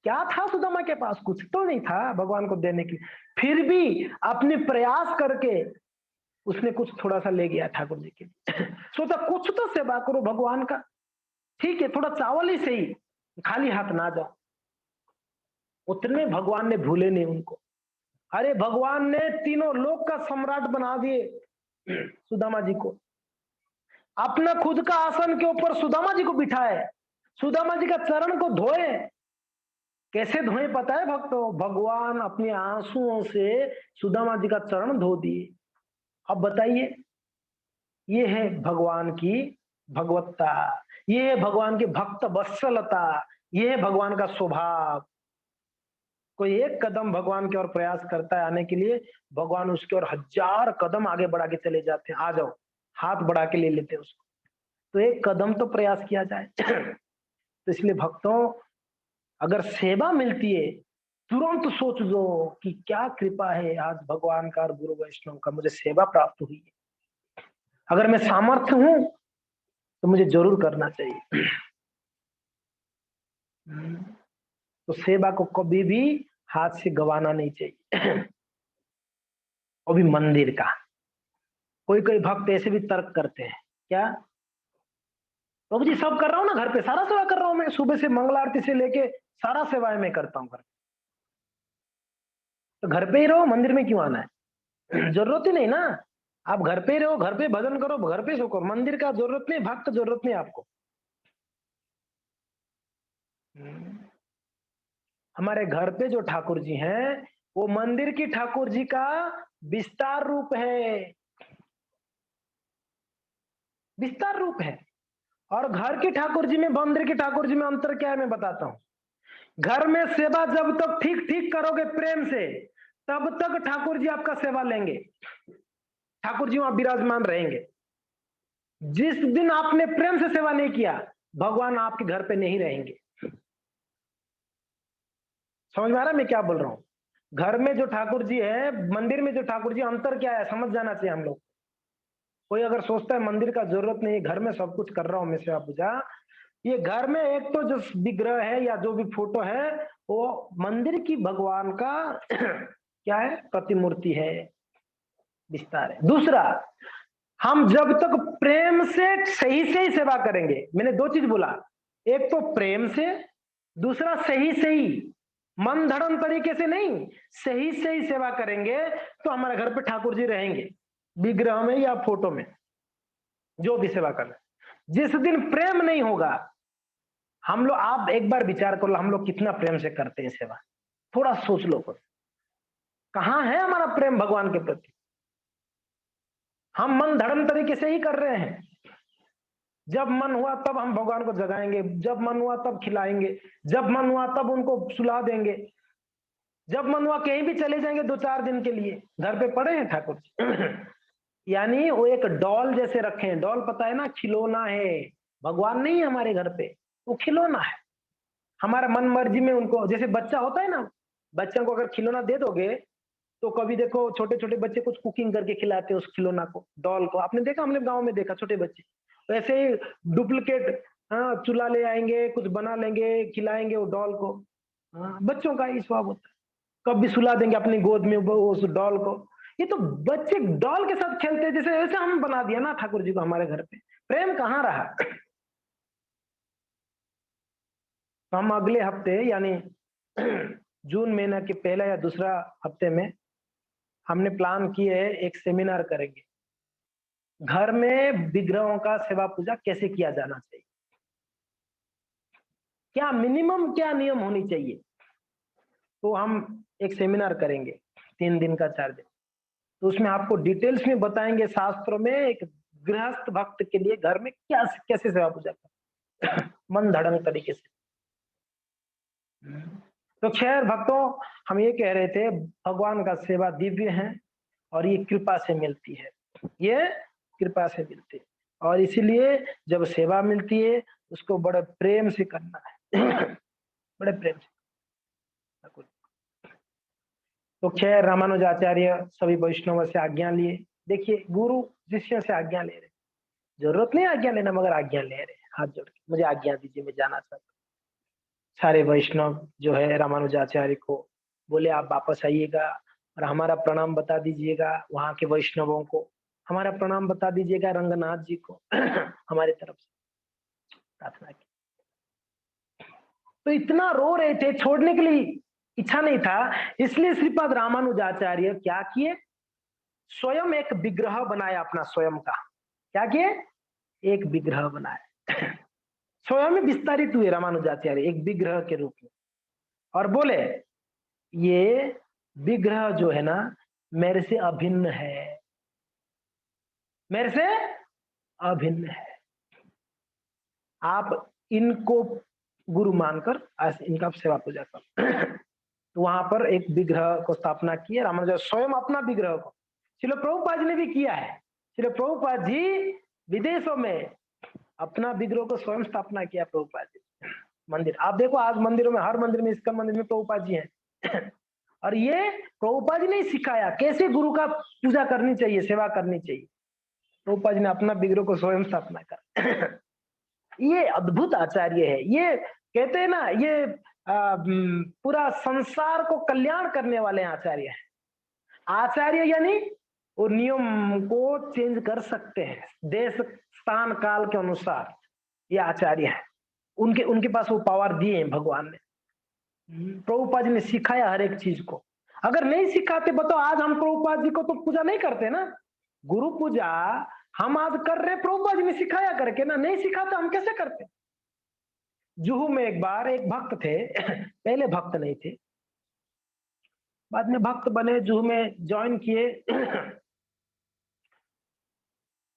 क्या था सुदामा के पास, कुछ तो नहीं था भगवान को देने की, फिर भी अपने प्रयास करके उसने कुछ थोड़ा सा ले गया ठाकुर जी के लिए। सोचा कुछ तो सेवा करो भगवान का, ठीक है थोड़ा चावल ही सही, खाली हाथ ना जाओ। उतने भगवान ने भूले नहीं उनको। अरे भगवान ने तीनों लोक का सम्राट बना दिए सुदामा जी को, अपना खुद का आसन के ऊपर सुदामा जी को बिठाए, सुदामा जी का चरण को धोए। कैसे धोए पता है भक्तों, भगवान अपने आंसुओं से सुदामा जी का चरण धो दिए। अब बताइए, ये है भगवान की भगवत्ता, ये है भगवान की भक्त वत्सलता, ये है भगवान का स्वभाव। कोई एक कदम भगवान की ओर प्रयास करता है आने के लिए, भगवान उसके ओर 1000 कदम आगे बढ़ा के चले जाते हैं, आ जाओ, हाथ बढ़ा के ले लेते हैं उसको। तो एक कदम तो प्रयास किया जाए। तो इसलिए भक्तों, अगर सेवा मिलती है, तुरंत सोच लो कि क्या कृपा है आज भगवान का और गुरु वैष्णव का, मुझे सेवा प्राप्त हुई है। अगर मैं सामर्थ्य हूं तो मुझे जरूर करना चाहिए। तो सेवा को कभी भी हाथ से गंवाना नहीं चाहिए। वो भी मंदिर का। कोई कोई भक्त ऐसे भी तर्क करते हैं, क्या प्रभु जी सब कर रहा हूँ ना, घर पे सारा सेवा कर रहा हूँ मैं, सुबह से मंगल आरती से लेके सारा सेवाएं मैं करता हूँ घर पे। तो घर पे ही रहो, मंदिर में क्यों आना है? जरूरत ही नहीं ना। आप घर पे ही रहो, घर पे भजन करो, घर पे सो करो, मंदिर का जरूरत नहीं, भक्त जरूरत नहीं आपको। हमारे घर पे जो ठाकुर जी हैं, वो मंदिर की ठाकुर जी का विस्तार रूप है, विस्तार रूप है। और घर की ठाकुर जी में मंदिर की ठाकुर जी में अंतर क्या है मैं बताता हूँ। घर में सेवा जब तक ठीक ठीक करोगे प्रेम से, तब तक ठाकुर जी आपका सेवा लेंगे, ठाकुर जी वहां विराजमान रहेंगे। जिस दिन आपने प्रेम से सेवा नहीं किया, भगवान आपके घर पे नहीं रहेंगे। समझ में आ रहा है मैं क्या बोल रहा हूँ? घर में जो ठाकुर जी है, मंदिर में जो ठाकुर जी, अंतर क्या है समझ जाना चाहिए हम लोग। कोई अगर सोचता है मंदिर का जरूरत नहीं, घर में सब कुछ कर रहा हूं मैं सेवा पूजा, ये घर में एक तो जो विग्रह है या जो भी फोटो है, वो मंदिर की भगवान का क्या है, प्रतिमूर्ति है, विस्तार है। दूसरा, हम जब तक प्रेम से सही से ही सेवा करेंगे, मैंने दो चीज बोला, एक तो प्रेम से, दूसरा सही सही, मन धड़न तरीके से नहीं, सही सही सेवा करेंगे, तो हमारे घर पे ठाकुर जी रहेंगे, विग्रह में या फोटो में, जो भी सेवा करना। जिस दिन प्रेम नहीं होगा, हम लोग, आप एक बार विचार कर लो, हम लोग कितना प्रेम से करते हैं सेवा, थोड़ा सोच लो, कहां है हमारा प्रेम भगवान के प्रति? हम मन धर्म तरीके से ही कर रहे हैं। जब मन हुआ तब हम भगवान को जगाएंगे, जब मन हुआ तब खिलाएंगे, जब मन हुआ तब उनको सुला देंगे, जब मन हुआ कहीं भी चले जाएंगे 2-4 दिन के लिए, घर पे पड़े हैं ठाकुर जी। यानी वो एक डॉल जैसे रखे हैं, डॉल पता है ना, खिलौना है, भगवान नहीं है हमारे घर पे, वो खिलौना है। हमारा मन मर्जी में उनको, जैसे बच्चा होता है ना, बच्चों को अगर खिलौना दे दोगे, तो कभी देखो छोटे छोटे बच्चे कुछ कुकिंग करके खिलाते हैं उस खिलौना को, डॉल को, आपने देखा, हमने गांव में देखा छोटे बच्चे वैसे ही डुप्लीकेट, हाँ, चूल्हा ले आएंगे, कुछ बना लेंगे, खिलाएंगे वो डॉल को। हाँ, बच्चों का ही स्वभाव होता है, कब भी सुला देंगे अपनी गोद में उस डॉल को। ये तो बच्चे डॉल के साथ खेलते हैं, जैसे ऐसे हम बना दिया ना ठाकुर जी को हमारे घर पे, प्रेम कहाँ रहा? तो हम अगले हफ्ते यानी जून महीना के पहला या दूसरा हफ्ते में हमने प्लान किए है, एक सेमिनार करेंगे, घर में विग्रहों का सेवा पूजा कैसे किया जाना चाहिए, क्या मिनिमम क्या नियम होनी चाहिए। तो हम एक सेमिनार करेंगे, 3 दिन का, 4 दिन। तो उसमें आपको डिटेल्स में बताएंगे शास्त्रों में एक गृहस्थ भक्त के लिए घर में क्या कैसे सेवा पूजा कर मन धड़ंग तरीके से। तो खैर भक्तों, हम ये कह रहे थे, भगवान का सेवा दिव्य है और ये कृपा से मिलती है, ये कृपा से मिलती है, और इसीलिए जब सेवा मिलती है उसको बड़े प्रेम से करना है। बड़े प्रेम से। तो खैर रामानुजाचार्य सभी वैष्णवों से आज्ञा लिए, देखिए गुरु शिष्य से आज्ञा ले रहे, जरूरत नहीं आज्ञा लेना, मगर आज्ञा ले रहे, हाथ जोड़ के मुझे आज्ञा दीजिए, मैं जाना चाहता हूँ। सारे वैष्णव जो है रामानुजाचार्य को बोले आप वापस आइएगा और हमारा प्रणाम बता दीजिएगा वहां के वैष्णवों को, हमारा प्रणाम बता दीजिएगा रंगनाथ जी को। हमारी तरफ से प्रार्थना की। तो इतना रो रहे थे, छोड़ने के लिए इच्छा नहीं था, इसलिए श्रीपाद रामानुजाचार्य क्या किए, स्वयं एक विग्रह बनाया अपना स्वयं का। क्या किए? एक विग्रह बनाया। स्वयं में विस्तारित हुए रामानुजाचार्य एक विग्रह के रूप में, और बोले ये विग्रह जो है ना मेरे से अभिन्न है, मेरे से अभिन्न है, आप इनको गुरु मानकर आज इनका सेवा पूजा करो। तो वहां पर एक विग्रह को स्थापना की है रामानुजाचार्य स्वयं अपना विग्रह को। श्रील प्रभुपाद जी ने भी किया है। श्रील प्रभुपाद जी विदेशों में अपना विग्रह को स्वयं स्थापना किया प्रभुपाद जी। मंदिर आप देखो, आज मंदिरों में, हर मंदिर में, इसका मंदिर में प्रभुपाद जी हैं। और ये प्रभुपाद जी ने सिखाया कैसे गुरु का पूजा करनी चाहिए, सेवा करनी चाहिए। प्रभुपाद जी ने अपना विग्रह को स्वयं स्थापना कर। ये अद्भुत आचार्य है। ये कहते हैं ना, ये पूरा संसार को कल्याण करने वाले आचार्य हैं। आचार्य यानी वो नियम को चेंज कर सकते हैं देश स्थान काल के अनुसार। ये आचार्य है, उनके उनके पास वो पावर दिए हैं भगवान ने। प्रभुपाद जी ने सिखाया हर एक चीज को। अगर नहीं सिखाते, बताओ, आज हम प्रभुपाद जी को तो पूजा नहीं करते ना। गुरु पूजा हम आज कर रहे, प्रभुपाद जी ने सिखाया करके ना। नहीं सिखाते हम कैसे करते। जुहू में एक बार एक भक्त थे, पहले भक्त नहीं थे, बाद में भक्त बने, जुहू में ज्वाइन किए।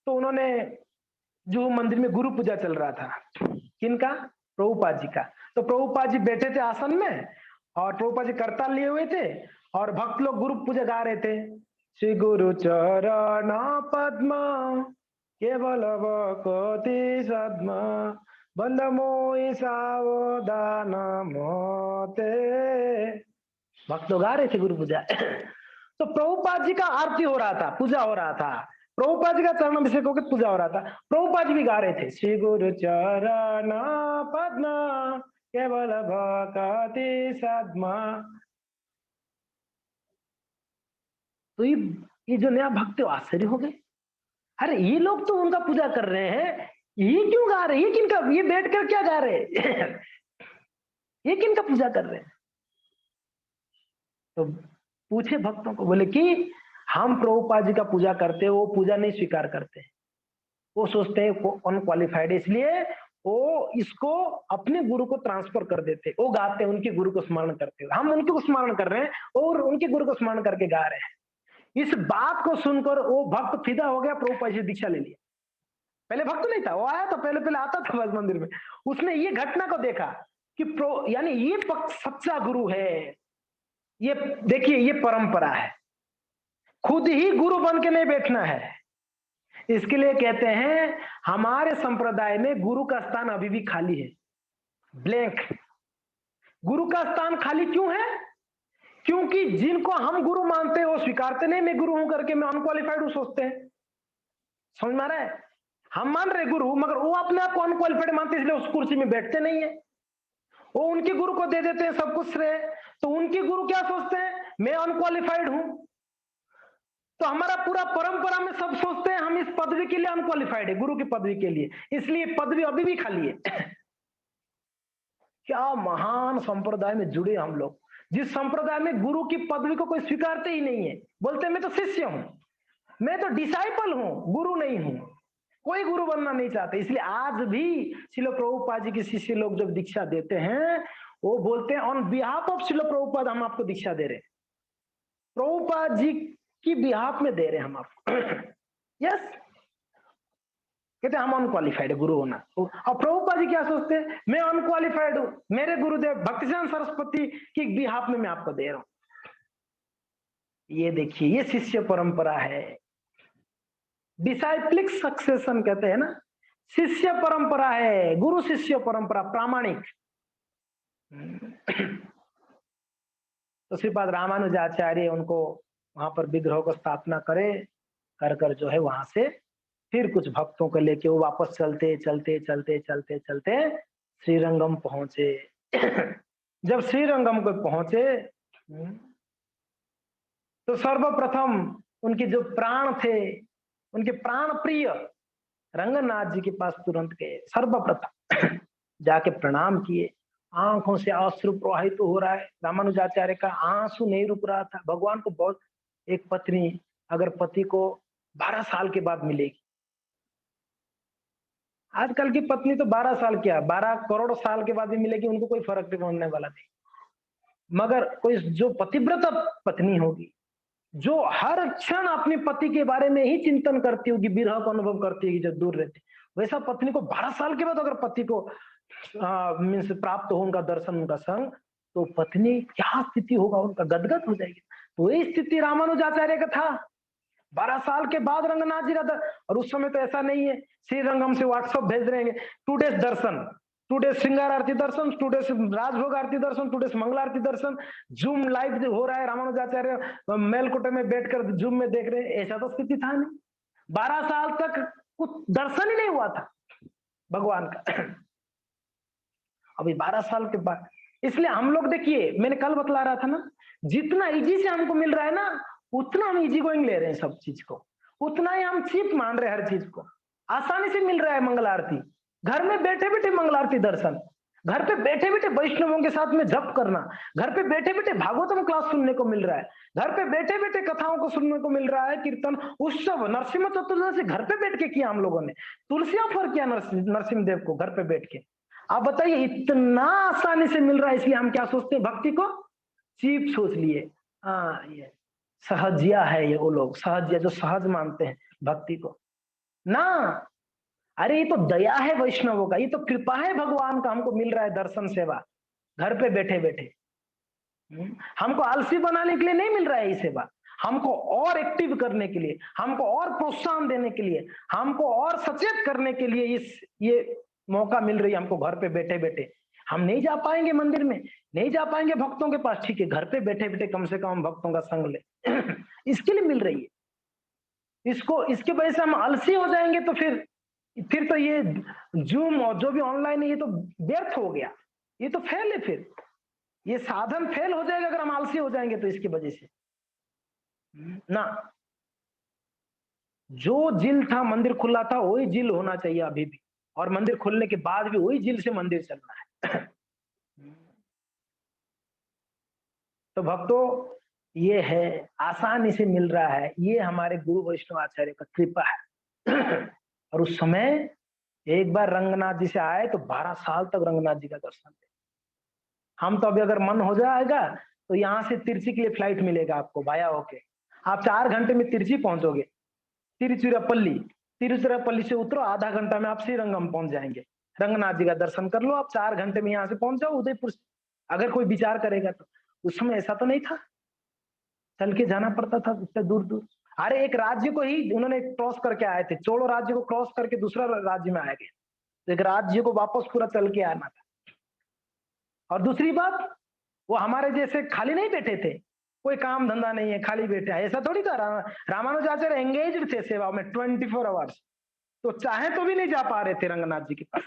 तो उन्होंने जुहू मंदिर में गुरु पूजा चल रहा था। किनका? प्रभुपाद जी का। तो प्रभुपाद जी बैठे थे आसन में और प्रभुपाद जी करताल लिए हुए थे और भक्त लोग गुरु पूजा गा रहे थे। श्री गुरु चरण पद्म केवल भक्ति सद्म बंद मोहि सावधान मोते। भक्त लोग गा रहे थे गुरु पूजा। तो प्रभुपाद जी का आरती हो रहा था, पूजा हो रहा था। प्रभुपाद जी का चरण अभिषेक होकर पूजा हो रहा था। प्रभुपाद जी भी गा रहे थे, श्री गुरु चरण पद्म केवल भक्ति सद्म। तो ये जो नया भक्त आश्चर्य हो गए, अरे ये लोग तो उनका पूजा कर रहे हैं, ये क्यों गा रहे हैं? ये किनका, ये बैठ कर क्या गा रहे हैं? ये किनका पूजा कर रहे हैं? तो पूछे भक्तों को, बोले कि हम प्रभुपाद जी का पूजा करते हैं। वो पूजा नहीं स्वीकार करते, वो सोचते हैं वो अनक्वालिफाइड, इसलिए वो इसको अपने गुरु को ट्रांसफर कर देते। वो गाते हैं, उनके गुरु को स्मरण करते हुए। हम उनके को स्मरण कर रहे हैं और उनके गुरु को स्मरण करके गा रहे हैं। इस बात को सुनकर वो भक्त फिदा हो गया, प्रभुपाद जी दीक्षा ले लिया। पहले भक्त नहीं था, वो आया तो पहले पहले आता था बस मंदिर में। उसने ये घटना को देखा कि यानी ये सच्चा गुरु है। ये देखिए, ये परंपरा है, खुद ही गुरु बन के नहीं बैठना है। इसके लिए कहते हैं हमारे संप्रदाय में गुरु का स्थान अभी भी खाली है, ब्लैंक। गुरु का स्थान खाली क्यों है? क्योंकि जिनको हम गुरु मानते हैं वो स्वीकारते नहीं, मैं गुरु हूं करके, मैं अनक्वालिफाइड हूं सोचते हैं। समझ में आ रहा है? हम मान रहे गुरु, मगर वो अपने आप को अनक्वालिफाइड मानते, इसलिए उस कुर्सी में बैठते नहीं है। वो उनके गुरु को दे देते हैं सब कुछ श्रेय। तो उनके गुरु क्या सोचते हैं? मैं अनक्वालिफाइड हूं। तो हमारा पूरा परंपरा में सब सोचते हैं हम इस पदवी के लिए अनक्वालिफाइड है, गुरु की पदवी के लिए, इसलिए पदवी अभी भी खाली है। क्या महान संप्रदाय में जुड़े हम लोग, जिस संप्रदाय में गुरु की पदवी को कोई स्वीकारते ही नहीं है। बोलते मैं तो शिष्य हूं, मैं तो डिसाइपल हूं, गुरु नहीं हूं। कोई गुरु बनना नहीं चाहते। इसलिए आज भी श्रील प्रभुपाद जी के शिष्य लोग जब दीक्षा देते हैं, वो बोलते हैं on behalf of Srila Prabhupada हम आपको दीक्षा दे रहे हैं, प्रभुपाद जी की बिहाफ में दे रहे हैं हम आपको। यस, कहते हैं हम अनक्वालिफाइड है गुरु होना। और प्रभुपाद जी क्या सोचते हैं? मैं अनक्वालिफाइड हूं, मेरे गुरुदेव भक्तिसिद्धांत सरस्वती की बिहाफ में मैं आपको दे रहा हूं। ये देखिए, ये शिष्य परंपरा है, डिसाइप्लिक सक्सेशन कहते हैं ना, शिष्य परंपरा है, गुरु शिष्य परंपरा प्रामाणिक। तो श्रीपाद रामानुजाचार्य उनको वहां पर विग्रह को स्थापना करे, कर कर जो है वहां से फिर कुछ भक्तों को लेके वो वापस चलते चलते चलते चलते चलते श्रीरंगम पहुंचे। जब श्रीरंगम को पहुंचे तो सर्वप्रथम उनके जो प्राण थे, उनके प्राण प्रिय रंगनाथ जी के पास तुरंत गए। सर्वप्रथम जाके प्रणाम किए, आंखों से अश्रु प्रवाहित हो रहा है। रामानुजाचार्य का आंसू नहीं रुक रहा था। भगवान को बहुत, एक पत्नी अगर पति को 12 साल के बाद मिलेगी, आजकल की पत्नी तो 12 साल क्या, 12 करोड़ साल के बाद भी मिलेगी, उनको कोई फर्क नहीं पड़ने वाला नहीं। मगर कोई जो पतिव्रता पत्नी होगी, जो हर क्षण अपने पति के बारे में ही चिंतन करती होगी, विरह को अनुभव करती होगी जब दूर रहती, वैसा पत्नी को 12 साल के बाद अगर पति को मीन्स प्राप्त हो उनका दर्शन, उनका संग, तो पत्नी क्या स्थिति होगा उनका, गदगद हो जाएगी। तो ये स्थिति रामानुजाचार्य का था। 12 साल के बाद रंगनाथ जी का, और उस समय तो ऐसा नहीं है, श्री रंगम से व्हाट्सएप भेज रहे हैं, टुडे दर्शन, टुडे श्रृंगार आरती दर्शन, टुडे राजभोग आरती दर्शन, टुडे मंगल आरती दर्शन, जूम लाइव हो रहा है, रामानुजाचार्य मेलकोटे में बैठकर जूम में देख रहे हैं। ऐसा तो स्थिति था नहीं। 12 साल तक कुछ दर्शन ही नहीं हुआ था भगवान का। अभी 12 साल के बाद, इसलिए हम लोग देखिए, मैंने कल बतला रहा था ना, जितना इजी से हमको मिल रहा है ना, उतना हम इजी गोइंग ले रहे हैं सब चीज को, उतना ही हम चीप मान रहे हैं हर चीज को। आसानी से मिल रहा है मंगल आरती, घर में बैठे बैठे मंगल आरती दर्शन, घर पे बैठे बैठे वैष्णवों के साथ में जप करना, घर पे बैठे बैठे भागवतम क्लास सुनने को मिल रहा है, घर पे बैठे बैठे कथाओं को सुनने को मिल रहा है, कीर्तन उत्सव नरसिंह चतुर्दशी घर पे बैठ के किया हम लोगों ने, तुलसी ऑफर किया नरसिंह देव को घर पे बैठ के। आप बताइए, इतना आसानी से मिल रहा है, इसलिए हम क्या सोचते हैं, भक्ति को चीप सोच लिए। हाँ, ये सहजिया है, ये वो लोग सहजिया जो सहज मानते हैं भक्ति को ना। अरे ये तो दया है वैष्णवों का, ये तो कृपा है भगवान का, हमको मिल रहा है दर्शन सेवा घर पे बैठे बैठे। हमको आलसी बनाने के लिए नहीं मिल रहा है ये सेवा, हमको और एक्टिव करने के लिए, हमको और प्रोत्साहन देने के लिए, हमको और सचेत करने के लिए ये मौका मिल रही है हमको घर पे बैठे बैठे। हम नहीं जा पाएंगे मंदिर में, नहीं जा पाएंगे भक्तों के पास, ठीक है, घर पे बैठे बैठे कम से कम हम भक्तों का संग ले। इसके लिए मिल रही है। इसको, इसके वजह से हम आलसी हो जाएंगे तो फिर तो ये जूम और जो भी ऑनलाइन है ये तो व्यर्थ हो गया, ये तो फेल है, फिर ये साधन फेल हो जाएगा अगर हम आलसी हो जाएंगे तो इसकी वजह से ना। जो जिल था मंदिर खुला था वही जिल होना चाहिए अभी भी, और मंदिर खुलने के बाद भी वही जिल से मंदिर चलना है। तो भक्तों, ये है, आसानी से मिल रहा है, ये हमारे गुरु वैष्णव आचार्य का कृपा है। और उस समय एक बार रंगनाथ जी से आए तो 12 साल तक रंगनाथ जी का दर्शन दे। हम तो अभी अगर मन हो जाएगा तो यहाँ से तिरछी के लिए फ्लाइट मिलेगा आपको वाया होके, आप 4 घंटे में तिरछी पहुंचोगे। तिरुचिरापल्ली, तिरुचिरापल्ली से उतरो, आधा घंटा में आप श्रीरंगम पहुंच जाएंगे। रंगनाथ जी का दर्शन कर लो, आप 4 घंटे में यहाँ से पहुंच जाओ उदयपुर, अगर कोई विचार करेगा तो। उस समय ऐसा तो नहीं था, चल के जाना पड़ता था इतने दूर दूर। अरे एक राज्य को ही उन्होंने क्रॉस करके आए थे, चोड़ो राज्य को क्रॉस करके दूसरा राज्य में आए गए, तो एक राज्य को वापस पूरा चल के आना था। और दूसरी बात, वो हमारे जैसे खाली नहीं बैठे थे, कोई काम धंधा नहीं है खाली बैठे है, ऐसा थोड़ी था। रामानुजाचार्य एंगेज थे सेवा में 24 आवर्स, तो चाहे तो भी नहीं जा पा रहे थे रंगनाथ जी के पास,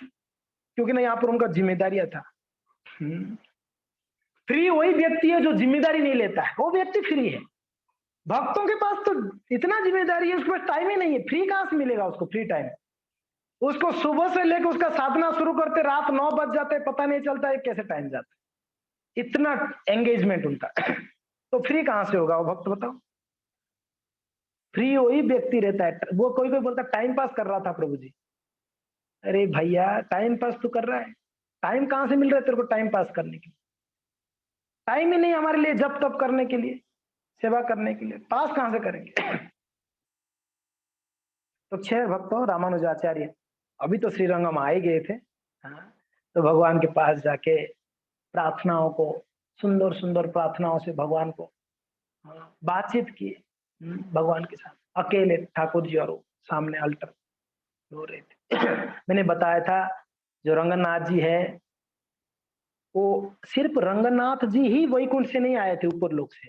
क्योंकि ना यहाँ पर उनका जिम्मेदारियां था। फ्री वही व्यक्ति है जो जिम्मेदारी नहीं लेता है, वो व्यक्ति फ्री है। भक्तों के पास तो इतना जिम्मेदारी है, उसके पास टाइम ही नहीं है, फ्री कहां से मिलेगा उसको फ्री टाइम। उसको सुबह से लेकर उसका साधना शुरू करते रात 9 बज जाते, पता नहीं चलता है कैसे टाइम जाता है, इतना एंगेजमेंट उनका। तो फ्री कहां से होगा वो भक्त, बताओ। फ्री वही व्यक्ति रहता है। वो कोई कोई बोलता टाइम पास कर रहा था प्रभु जी, अरे भैया टाइम पास तो कर रहा है, टाइम कहां से मिल रहा है तेरे को टाइम पास करने के लिए? टाइम ही नहीं हमारे लिए जब तब करने के लिए, सेवा करने के लिए, पास कहां से करेंगे? तो 6 भक्तों रामानुजाचार्य अभी तो श्रीरंगम आ ही गए थे। हाँ, तो भगवान के पास जाके प्रार्थनाओं को, सुंदर सुंदर प्रार्थनाओं से भगवान को बातचीत की, भगवान के साथ अकेले ठाकुर जी और सामने अल्टर हो रहे थे। मैंने बताया था जो रंगनाथ जी है वो सिर्फ रंगनाथ जी ही वैकुंठ से नहीं आए थे ऊपर लोक से,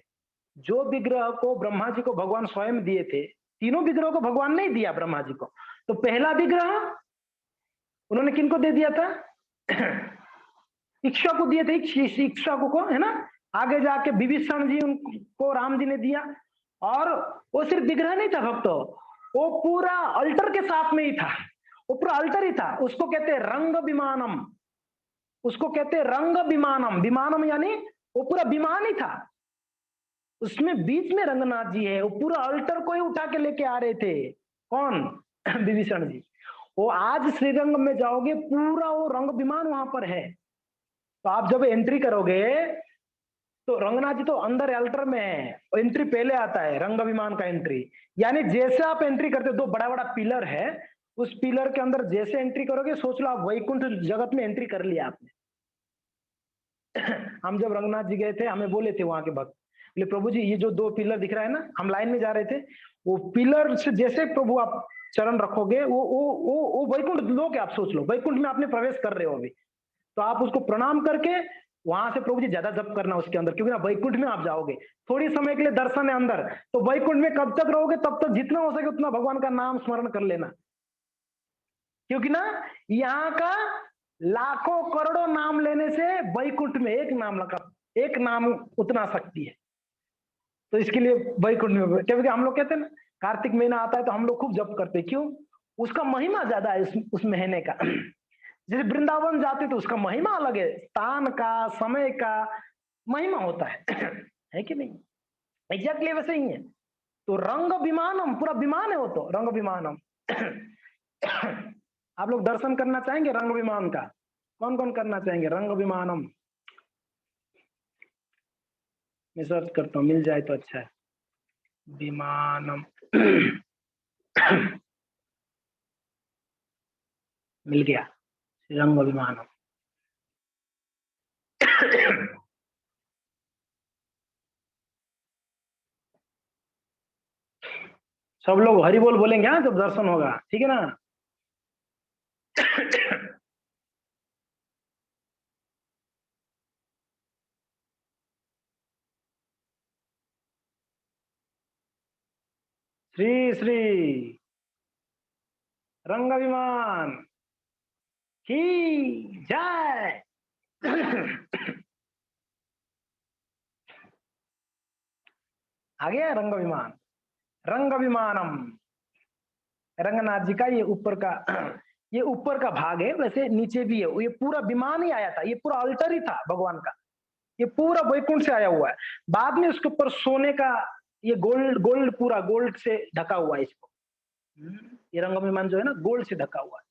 जो विग्रह को ब्रह्मा जी को भगवान स्वयं दिए थे, तीनों विग्रहों को भगवान नहीं दिया ब्रह्मा जी को। तो पहला विग्रह उन्होंने किनको दे दिया था? इक्ष्वा को दिए थे, इक्ष्वा को, है ना। आगे जाके विभीषण जी उनको राम जी ने दिया, और वो सिर्फ विग्रह नहीं था भक्तों, वो पूरा अल्टर के साथ में ही था, वो पूरा अल्टर ही था। उसको कहते हैं रंग विमानम, उसको कहते हैं रंग विमानम, विमानम यानी वो पूरा विमान ही था, उसमें बीच में रंगनाथ जी है, वो पूरा अल्टर को ही उठा के लेके आ रहे थे। कौन? विभीषण जी। वो आज श्रीरंग में जाओगे पूरा वो रंग विमान वहां पर है, तो आप जब एंट्री करोगे तो रंगनाथ जी तो अंदर अल्टर में है, एंट्री पहले आता है रंग विमान का एंट्री। यानी जैसे आप एंट्री करते, 2 बड़ा बड़ा पिलर है, उस पिलर के अंदर जैसे एंट्री करोगे, सोच लो आप वैकुंठ जगत में एंट्री कर लिया आपने। हम जब रंगनाथ जी गए थे, हमें बोले थे वहां के भक्त, बोले प्रभु जी ये जो 2 पिलर दिख रहा है ना, हम लाइन में जा रहे थे, वो पिलर से जैसे प्रभु आप चरण रखोगे, वो वैकुंठ लोक है। आप सोच लो, वैकुंठ में आपने प्रवेश कर रहे हो अभी, तो आप उसको प्रणाम करके वहां से प्रभु जी ज्यादा जप करना उसके अंदर, क्योंकि ना वैकुंठ में आप जाओगे, थोड़ी समय के लिए दर्शन है अंदर, तो वैकुंठ में कब तक रहोगे, तब तक जितना हो सके उतना भगवान का नाम स्मरण कर लेना, क्योंकि ना यहाँ का लाखों करोड़ों नाम लेने से वैकुंठ में एक नाम लगा, एक नाम उतना शक्ति है। तो इसके लिए वैकुंठ में, क्योंकि हम लोग कहते हैं ना कार्तिक महीना आता है तो हम लोग खूब जप करते हैं, क्यों? उसका महिमा ज्यादा है उस महीने का। जैसे वृंदावन जाते तो उसका महिमा अलग है, स्थान का, समय का महिमा होता है। है कि नहीं? एग्जैक्टली वैसे ही है। तो रंग विमानम, पूरा विमान है वो, तो रंग विमानम। आप लोग दर्शन करना चाहेंगे रंग विमान का? कौन कौन करना चाहेंगे रंग विमानम? मैं सर्च करता हूँ, मिल जाए तो अच्छा है। विमानम। मिल गया, रंग विमानम। सब लोग हरि बोल बोलेंगे हाँ जब दर्शन होगा, ठीक है ना? श्री श्री रंग विमान की जय। आ गया रंग विमान। रंग विमानम, रंगनाथ जी का ये ऊपर का, ये ऊपर का भाग है, वैसे नीचे भी है। ये पूरा विमान ही आया था, ये पूरा अल्टर ही था भगवान का, ये पूरा वैकुंठ से आया हुआ है। बाद में उसके ऊपर सोने का, ये गोल्ड, गोल्ड पूरा गोल्ड से ढका हुआ है इसको। ये रंग विमान जो है ना, गोल्ड से ढका हुआ है,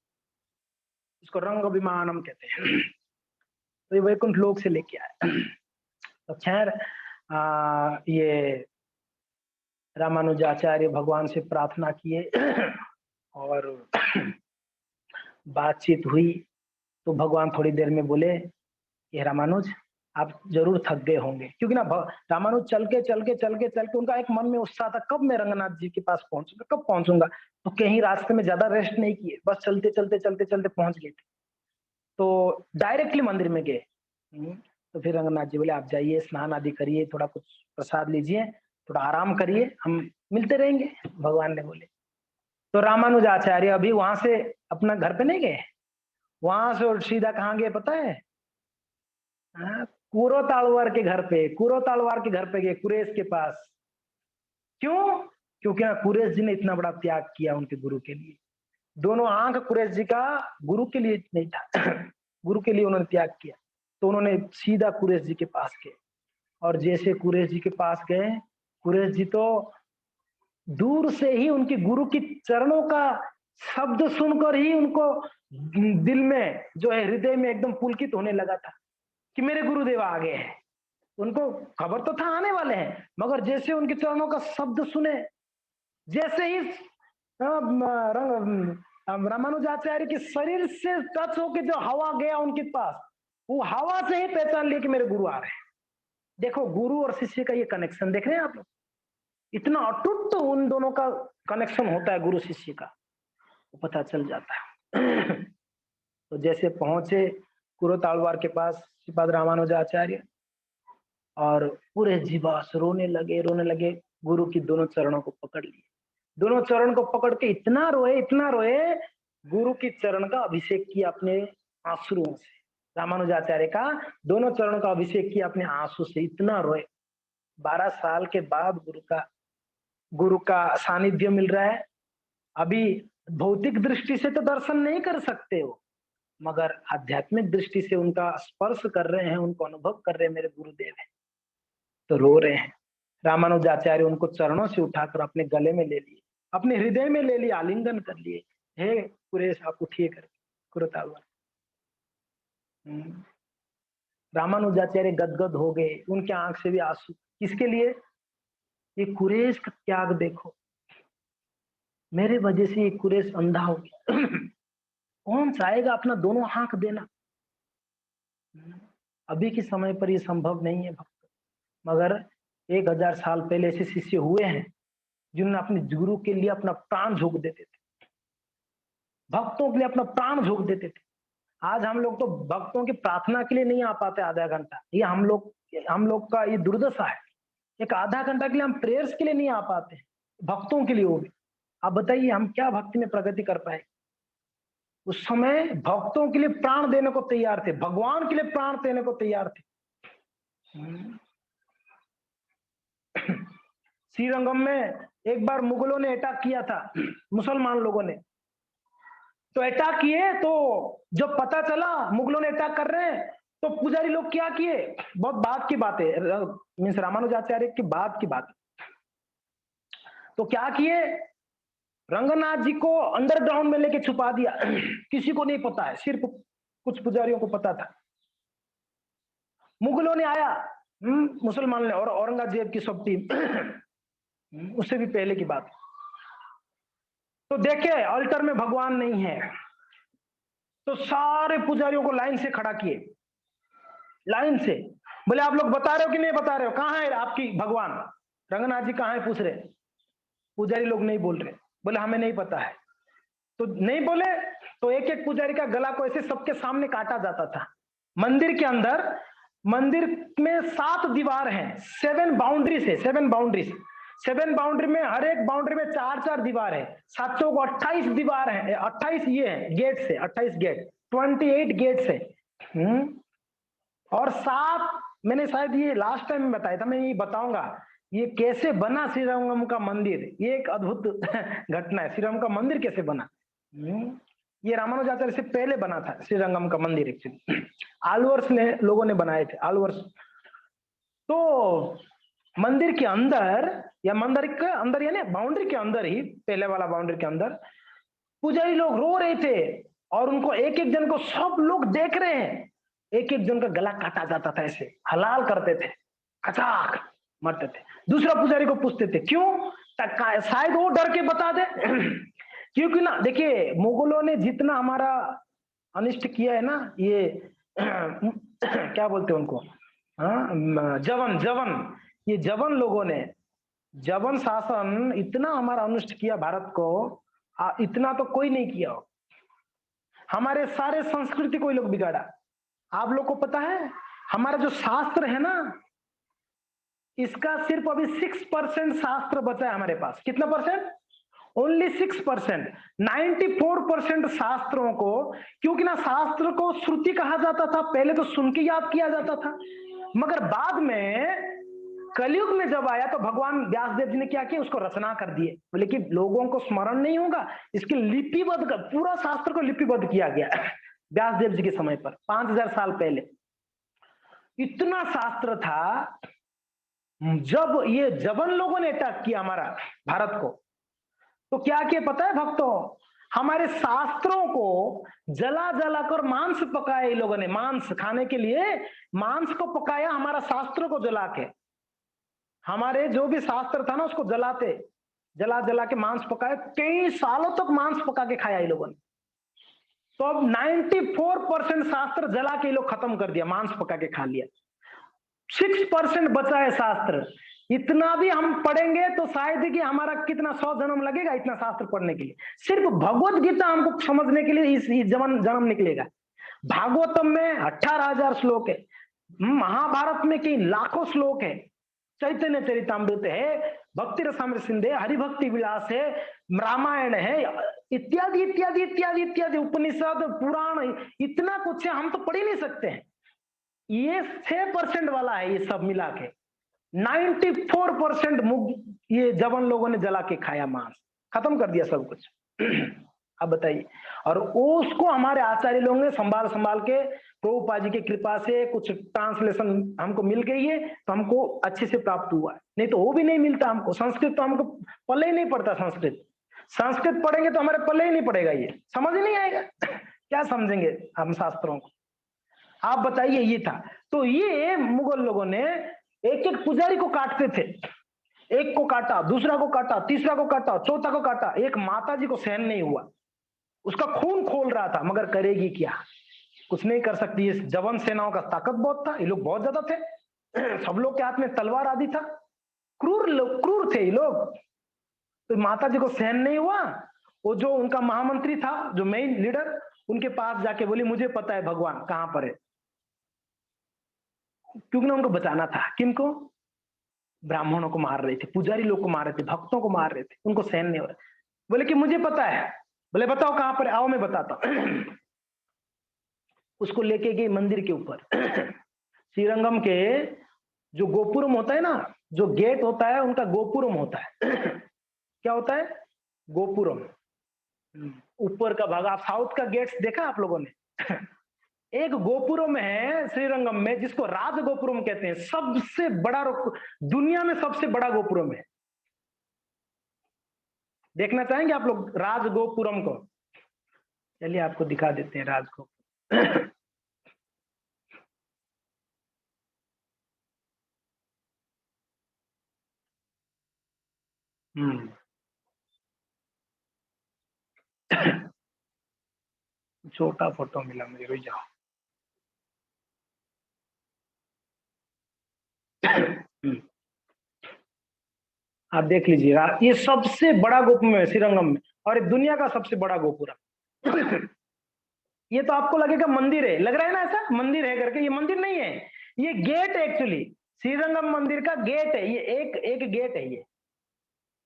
इसको रंग विमानम कहते हैं। तो ये वैकुंठ लोक से लेके आया। तो खैर ये रामानुजाचार्य भगवान से प्रार्थना किए और बातचीत हुई, तो भगवान थोड़ी देर में बोले कि रामानुज आप जरूर थक गए होंगे, क्योंकि ना रामानुज चल के उनका एक मन में उत्साह था, कब मैं रंगनाथ जी के पास पहुंचूंगा, कब पहुंचूंगा। तो कहीं रास्ते में ज्यादा रेस्ट नहीं किए, बस चलते पहुंच गए थे। तो डायरेक्टली मंदिर में गए। तो फिर रंगनाथ जी बोले आप जाइए, स्नान आदि करिए, थोड़ा कुछ प्रसाद लीजिए, थोड़ा आराम करिए, हम मिलते रहेंगे, भगवान ने बोले। तो रामानुजाचार्य अभी वहां से अपना घर पे नहीं गए, वहां से और सीधा कहाँ गए पता है? कुरो तालवार के घर पे, कुरो तालवार के घर पे गए, कुरेश के पास। क्यों? क्योंकि कुरेश जी ने इतना बड़ा त्याग किया उनके गुरु के लिए। दोनों आंख कुरेश जी का गुरु के लिए नहीं था। गुरु के लिए उन्होंने त्याग किया, तो उन्होंने सीधा कुरेश जी के पास गए। और जैसे कुरेश जी के पास गए, कुरेश जी तो दूर से ही उनके गुरु की चरणों का शब्द सुनकर ही उनको दिल में जो है, हृदय में एकदम पुलकित होने लगा था कि मेरे गुरुदेव आ गए हैं। उनको खबर तो था आने वाले हैं, मगर जैसे उनके चरणों का शब्द सुने, जैसे ही रामानुजाचार्य के शरीर से टच होके जो हवा गया उनके पास, वो हवा से ही पहचान लिया कि मेरे गुरु आ रहे हैं। देखो गुरु और शिष्य का ये कनेक्शन देख रहे हैं आप लोग, इतना अटूट तो उन दोनों का कनेक्शन होता है गुरु शिष्य का, वो पता चल जाता है। तो जैसे पहुंचे कुरो तालवार के पास श्रीपाद रामानुजाचार्य, और पूरे जीवास रोने लगे, गुरु की दोनों चरणों को पकड़ लिए, दोनों चरण को पकड़ के इतना रोए, गुरु की चरण का अभिषेक किया अपने आंसुओं से। रामानुजाचार्य का दोनों चरणों का अभिषेक किया अपने आंसू से, इतना रोए। 12 साल के बाद गुरु का सानिध्य मिल रहा है। अभी भौतिक दृष्टि से तो दर्शन नहीं कर सकते हो, मगर आध्यात्मिक दृष्टि से उनका स्पर्श कर रहे हैं, उनको अनुभव कर रहे हैं, मेरे गुरुदेव है, तो रो रहे हैं। रामानुजाचार्य उनको चरणों से उठाकर अपने गले में ले लिए, अपने हृदय में ले लिए, आलिंगन कर लिए। हे कुरेश आप उठिए करके, कुरतालवार। रामानुजाचार्य गदगद हो गए, उनके आंख से भी आंसू। किसके लिए? ये कुरेश का त्याग देखो, मेरे वजह से ये कुरेश अंधा हो गया। कौन चाहेगा अपना दोनों आंख देना? अभी के समय पर ये संभव नहीं है भक्त, मगर 1000 साल पहले ऐसे शिष्य हुए हैं जिन्होंने अपने गुरु के लिए अपना प्राण झोंक देते थे, भक्तों के लिए अपना प्राण झोंक देते थे। आज हम लोग तो भक्तों की प्रार्थना के लिए नहीं आ पाते आधा घंटा, ये हम लोग का ये दुर्दशा है। एक आधा घंटा के लिए हम प्रेयर्स के लिए नहीं आ पाते, भक्तों के लिए वो भी। आप बताइए हम क्या भक्ति में प्रगति कर पाए। उस समय भक्तों के लिए प्राण देने को तैयार थे, भगवान के लिए प्राण देने को तैयार थे। श्रीरंगम में एक बार मुगलों ने अटैक किया था, मुसलमान लोगों ने तो अटैक किए, तो जब पता चला मुगलों ने अटैक कर रहे हैं तो पुजारी लोग क्या किए, बहुत बाद की बात है, मीन्स रामानुजाचार्य की बात की बात। तो क्या किए, रंगनाथ जी को अंडरग्राउंड में लेके छुपा दिया, किसी को नहीं पता है, सिर्फ कुछ पुजारियों को पता था। मुगलों ने आया, मुसलमान ने, और औरंगजेब की सब टीम, उससे भी पहले की बात। तो देखे अल्टर में भगवान नहीं है, तो सारे पुजारियों को लाइन से खड़ा किए, लाइन से। बोले आप लोग बता रहे हो कि नहीं बता रहे हो, कहां है आपकी भगवान, रंगनाथ जी कहां है पूछ रहे। पुजारी लोग नहीं बोल रहे, बोले हमें नहीं पता है। तो नहीं बोले तो एक एक पुजारी का गला को ऐसे सबके सामने काटा जाता था। मंदिर के अंदर, मंदिर में 7 दीवार हैं, 7 बाउंड्रीज है, 7 बाउंड्रीज, 7 बाउंड्री में हर एक बाउंड्री में 4-4 दीवार है, 7 को 28 दीवार है, 28 ये है गेट से, 28 गेट, 28 गेट है। और 7, मैंने शायद ये लास्ट टाइम में बताया था, मैं ये बताऊंगा ये कैसे बना श्रीरंगम का मंदिर। ये एक अद्भुत घटना है, श्रीरंगम का मंदिर कैसे बना। ये रामानुजाचार्य से पहले बना था श्रीरंगम का मंदिर, एक्चुअली आलवर्स ने लोगों ने बनाए थे, आलवर्स। तो मंदिर के अंदर, या मंदिर के अंदर यानी बाउंड्री के अंदर ही, पहले वाला बाउंड्री के अंदर पुजारी लोग रो रहे थे, और उनको एक एक जन को सब लोग देख रहे हैं, एक एक जन का गला काटा जाता था, ऐसे हलाल करते थे, खचाक मरते थे। दूसरा पुजारी को पूछते थे क्यों, शायद वो डर के बता दे। क्योंकि ना देखिए मुगलों ने जितना हमारा अनिष्ट किया है ना, ये क्या बोलते हैं उनको, जवन जवन, ये जवन लोगों ने, जवन शासन इतना हमारा अनिष्ट किया भारत को, इतना तो कोई नहीं किया। हमारे सारे संस्कृति को लोग बिगाड़ा। आप लोग को पता है हमारा जो शास्त्र है ना, इसका सिर्फ अभी 6% शास्त्र बचा है हमारे पास। कितना परसेंट, ओनली 6%। 94% शास्त्रों को, क्योंकि ना शास्त्र को श्रुति कहा जाता था, पहले तो सुन के याद किया जाता था, मगर बाद में कलयुग में जब आया तो भगवान व्यासदेव जी ने क्या किया, उसको रचना कर दिए। बोले कि लोगों को स्मरण नहीं होगा, इसके लिपिबद्ध कर, पूरा शास्त्र को लिपिबद्ध किया गया व्यासदेव जी के समय पर, 5000 साल पहले। इतना शास्त्र था। जब ये जवन लोगों ने अटैक किया हमारा भारत को, तो क्या किया पता है भक्तों, हमारे शास्त्रों को जला जला कर मांस पकाया। इन लोगों ने मांस खाने के लिए मांस को पकाया, हमारा शास्त्रों को जला के, हमारे जो भी शास्त्र था ना उसको जलाते, जला जला के मांस पकाए, कई सालों तक मांस पका के खाया इन लोगों ने। तो अब 94% शास्त्र जला के लोग खत्म कर दिया, मांस पका के खा लिया। 6% बचा है शास्त्र। इतना भी हम पढ़ेंगे तो शायद कि हमारा कितना 100 जन्म लगेगा इतना शास्त्र पढ़ने के लिए। सिर्फ भगवत गीता हमको समझने के लिए इस जन्म निकलेगा। भागवतम में 18,000 श्लोक है, महाभारत में कई लाखों श्लोक है, चैतन्य चरितामृत है, भक्ति रसामृत सिंधु है, हरिभक्ति विलास है, रामायण है, इत्यादि इत्यादि इत्यादि इत्यादि, उपनिषद, पुराण, इतना कुछ है, हम तो पढ़ ही नहीं सकते हैं। ये 6% वाला है, ये सब मिला के 94% ये जवन लोगों ने जला के खाया, मांस खत्म कर दिया सब कुछ। अब बताइए, और उसको हमारे आचार्य लोगों ने संभाल संभाल के, प्रभुपाद जी की कृपा से कुछ ट्रांसलेशन हमको मिल गई है, तो हमको अच्छे से प्राप्त हुआ है, नहीं तो वो भी नहीं मिलता हमको। संस्कृत तो हमको पल्ले ही नहीं पड़ता, संस्कृत पढ़ेंगे तो हमारे पल्ले ही नहीं पड़ेगा, ये समझ ही नहीं आएगा। क्या समझेंगे हम शास्त्रों को, आप बताइए। ये था, तो ये मुगल लोगों ने एक एक पुजारी को काटते थे, एक को काटा, दूसरा को काटा, तीसरा को काटा, चौथा को काटा। एक माता जी को सहन नहीं हुआ, उसका खून खोल रहा था, मगर करेगी क्या, कुछ नहीं कर सकती। इस जवन सेनाओं का ताकत बहुत था, ये लोग बहुत ज्यादा थे, सब लोग के हाथ में तलवार आदि था, क्रूर थे ये लोग। तो माता जी को सहन नहीं हुआ, वो जो उनका महामंत्री था, जो मेन लीडर, उनके पास जाके बोली मुझे पता है भगवान कहां पर है, क्योंकि ना उनको बचाना था। किनको? ब्राह्मणों को मार रहे थे, पुजारी लोग को मार रहे थे, भक्तों को मार रहे थे, उनको सहन नहीं हो रहा। बोले कि मुझे पता है। बोले बताओ कहां पर, आओ मैं बताता हूं। उसको लेके गई मंदिर के ऊपर। श्रीरंगम के जो गोपुरम होता है ना, जो गेट होता है उनका गोपुरम होता है। क्या होता है? गोपुरम, ऊपर का भाग। आप साउथ का गेट्स देखा आप लोगों ने? एक गोपुरम है श्रीरंगम में जिसको राज गोपुरम कहते हैं, सबसे बड़ा, दुनिया में सबसे बड़ा गोपुरम है। देखना चाहेंगे आप लोग राज गोपुरम को? चलिए आपको दिखा देते हैं राज गोपुरम। छोटा फोटो मिला मुझे, रुक जाओ। आप देख लीजिए, ये सबसे बड़ा गोपुरम है श्रीरंगम में, और ये दुनिया का सबसे बड़ा गोपुरम। ये तो आपको लगेगा मंदिर है, लग रहा है ना ऐसा मंदिर है करके, ये मंदिर नहीं है, ये गेट है एक्चुअली। श्रीरंगम मंदिर का गेट है ये, एक एक गेट है ये।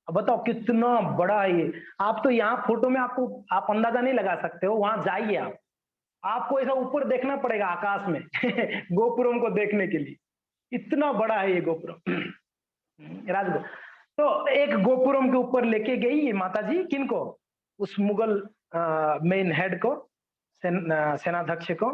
अब बताओ कितना बड़ा है ये। आप तो यहाँ फोटो में आपको आप अंदाजा नहीं लगा सकते हो, वहां जाइए आप, आपको ऐसा ऊपर देखना पड़ेगा आकाश में। गोपुरम को देखने के लिए, इतना बड़ा है ये गोपुरम। राजगो तो एक गोपुरम के ऊपर लेके गई ये माता जी, किनको? उस मुगल मेन हेड को, सेनाध्यक्ष को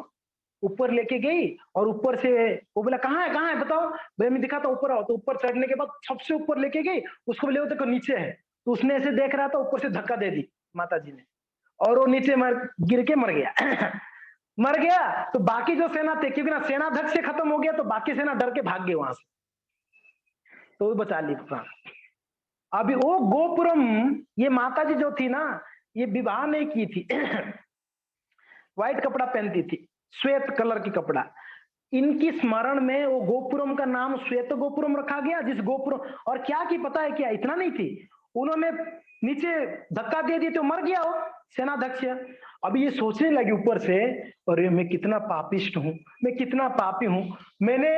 ऊपर लेके गई, और ऊपर से वो बोला कहाँ है बताओ, भाई मैं दिखाता ऊपर आओ। तो ऊपर चढ़ने के बाद सबसे ऊपर लेके गई, उसको बोले देखो नीचे है। तो उसने ऐसे देख रहा था, ऊपर से धक्का दे दी माता जी ने, और वो नीचे गिर के मर गया। मर गया। तो बाकी जो सेना थे, क्योंकि ना सेनाध्यक्ष से खत्म हो गया, तो बाकी सेना डर के भाग गए वहां से, तो वो बचा ली प्राण। अभी वो गोपुरम, ये माता जी जो थी ना, ये विवाह नहीं की थी। व्हाइट कपड़ा पहनती थी, श्वेत कलर की कपड़ा। इनकी स्मरण में वो गोपुरम का नाम श्वेत गोपुरम रखा गया, जिस गोपुरम, और क्या की पता है क्या, इतना नहीं थी, उन्होंने नीचे धक्का दे दिया तो मर गया वो सेनाध्यक्ष। अभी ये सोचने लगी ऊपर से, अरे मैं कितना पापिष्ट हूं, मैं कितना पापी हूं, मैंने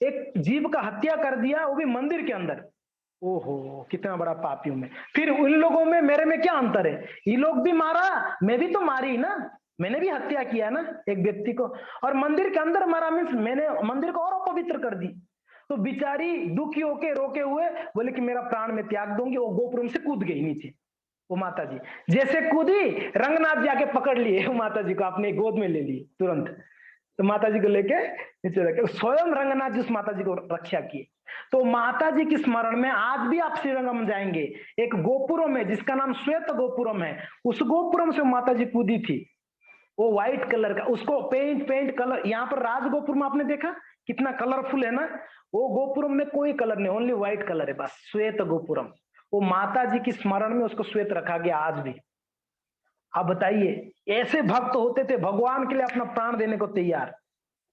एक जीव का हत्या कर दिया, वो भी मंदिर के अंदर। ओहो कितना बड़ा पापी हूं मैं। फिर उन लोगों में मेरे में क्या अंतर है? ये लोग भी मारा, मैं भी तो मारी ना, मैंने भी हत्या किया ना एक व्यक्ति को, और मंदिर के अंदर मारा, मीन्स मैंने मंदिर को और अपवित्र कर दी। तो बिचारी दुखी होके रोके हुए बोले कि मेरा प्राण में त्याग दूंगी। वो गोपुरम से कूद गई नीचे। वो माता जी जैसे कूदी, रंगनाथ जी आके पकड़ लिए वो माता जी को, अपने गोद में ले लिए तुरंत। तो माता जी को लेके नीचे रखे, स्वयं रंगनाथ जी उस माता जी को रक्षा किए। तो माता जी की स्मरण में आज भी आप श्रीरंगम जाएंगे, एक गोपुरम है जिसका नाम श्वेत गोपुरम है, उस गोपुरम से माता जी कूदी थी। वो व्हाइट कलर का, उसको पेंट कलर, यहाँ पर राज गोपुरम आपने देखा कितना कलरफुल है ना, वो गोपुरम में कोई कलर नहीं, ओनली व्हाइट कलर है बस, श्वेत गोपुरम। वो माता जी की स्मरण में उसको श्वेत रखा गया आज भी। आप बताइए, ऐसे भक्त होते थे, भगवान के लिए अपना प्राण देने को तैयार,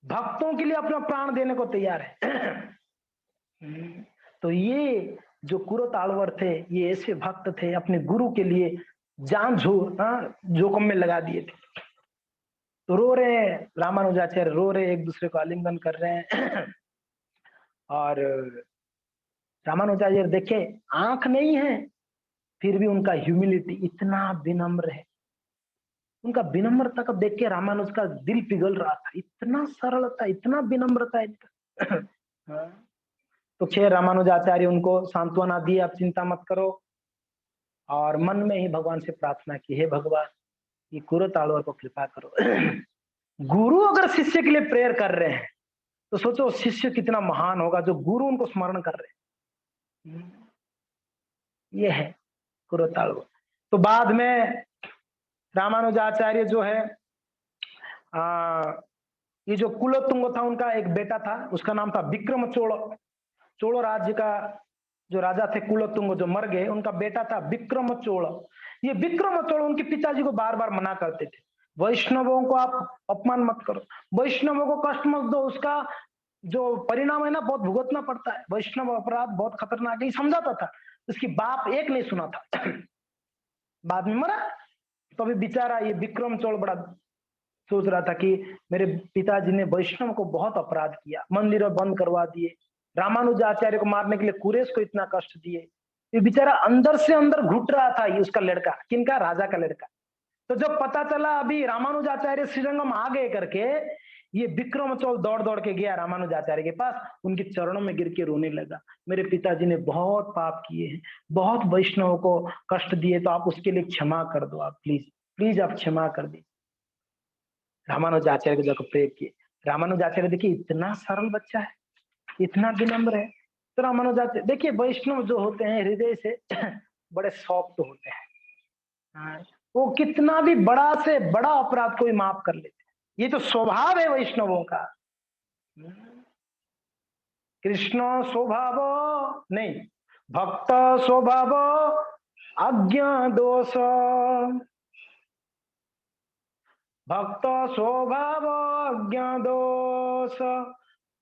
भक्तों के लिए अपना प्राण देने को तैयार है। तो ये जो कुरत आलवर थे, ये ऐसे भक्त थे, अपने गुरु के लिए जान जोखम में लगा दिए थे। तो रो रहे हैं रामानुजाचार्य, रो रहे, एक दूसरे को आलिंगन कर रहे हैं। और रामानुजाचार्य देखे आंख नहीं है, फिर भी उनका ह्यूमिलिटी इतना विनम्र है। उनका विनम्रता को देख के रामानुज का दिल पिघल रहा था, इतना सरलता, इतना विनम्रता इनका। हाँ। तो खैर रामानुजाचार्य उनको सांत्वना दिए, आप चिंता मत करो, और मन में ही भगवान से प्रार्थना की, हे भगवान ये कुरत आलवर को कृपा करो। गुरु अगर शिष्य के लिए प्रेयर कर रहे हैं, तो सोचो शिष्य कितना महान होगा जो गुरु उनको स्मरण कर रहे हैं। ये है कुरत आलवर। तो बाद में रामानुजाचार्य जो है, ये जो कुलोत्तुंग था, उनका एक बेटा था, उसका नाम था विक्रम चोड़। चोड़ राज्य का जो राजा थे कुलोत्तुंग, जो मर गए, उनका बेटा था विक्रम चोड़। ये विक्रम चोड़ उनके पिताजी को बार बार मना करते थे, वैष्णवों को आप अपमान मत करो, वैष्णवों को कष्ट मत दो, उसका जो परिणाम है ना बहुत भुगतना पड़ता है। वैष्णव अपराध बहुत खतरनाक है, समझाता था, उसकी बाप एक नहीं सुना था। बाद में मरा। तो अभी बेचारा ये विक्रम चोल बड़ा सोच रहा था कि मेरे पिताजी ने वैष्णव को बहुत अपराध किया, मंदिर बंद करवा दिए, रामानुजाचार्य को मारने के लिए कुरेश को इतना कष्ट दिए। ये बेचारा अंदर से अंदर घुट रहा था, ये उसका लड़का, किनका, राजा का लड़का। तो जब पता चला अभी रामानुजाचार्य श्रीरंगम आ गए करके, ये विक्रम चौल दौड़ दौड़ के गया रामानुजाचार्य के पास, उनके चरणों में गिर के रोने लगा। मेरे पिताजी ने बहुत पाप किए हैं, बहुत वैष्णव को कष्ट दिए, तो आप उसके लिए क्षमा कर दो, आप प्लीज प्लीज आप क्षमा कर दीजिए। रामानुजाचार्य को जाकर प्रेम किए। रामानुजाचार्य देखिए इतना सरल बच्चा है, इतना विनम्र है। तो रामानुजाचार्य देखिए, वैष्णव जो होते हैं हृदय से बड़े सॉफ्ट होते हैं। हाँ, वो कितना भी बड़ा से बड़ा अपराध कोई माफ कर लेते हैं, ये तो स्वभाव है वैष्णवों का। कृष्ण स्वभाव नहीं, भक्त स्वभाव अज्ञा दोष, भक्त स्वभाव अज्ञा दोष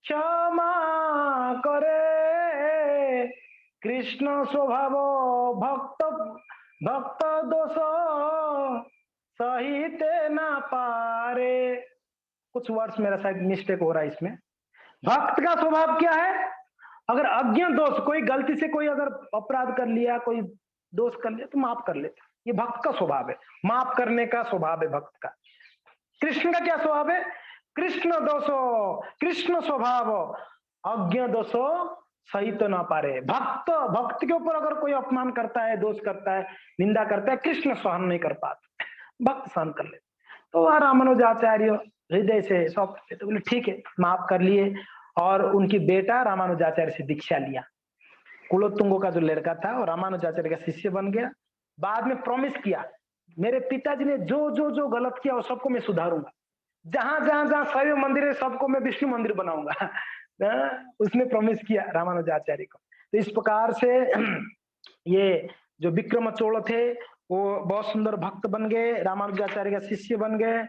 क्षमा करे, कृष्ण स्वभाव भक्त भक्त दोष सहित ना पारे। कुछ वर्ड्स मेरा शायद मिस्टेक हो रहा है इसमें। भक्त का स्वभाव क्या है, अगर अज्ञा दोष, कोई गलती से कोई अगर अपराध कर लिया, कोई दोष कर लिया तो माफ कर लेता, ये भक्त का स्वभाव है, माफ करने का स्वभाव है भक्त का। कृष्ण का क्या स्वभाव है, कृष्ण दोषो, कृष्ण स्वभाव अज्ञा दोषो सहित तो ना पारे। भक्त भक्त के ऊपर अगर कोई अपमान करता है, दोष करता है, निंदा करता है, कृष्ण सहन नहीं कर पाते, भक्त सहन कर लेते। तो वह रामानुजाचार्य हृदय से सौंप, तो बोले ठीक है, माफ कर लिए। और उनकी बेटा रामानुजाचार्य से दीक्षा लिया। कुलोत्तुंग का जो लड़का था वो रामानुजाचार्य का शिष्य बन गया। बाद में प्रॉमिस किया, मेरे पिताजी ने जो जो जो गलत किया वो सबको मैं सुधारूंगा, जहां जहां जहां शैव मंदिर है सबको मैं विष्णु मंदिर बनाऊंगा। उसने प्रॉमिस किया रामानुजाचार्य को। तो इस प्रकार से ये जो विक्रम चोड़ थे वो बहुत सुंदर भक्त बन गए, रामानुजाचार्य का शिष्य बन गए।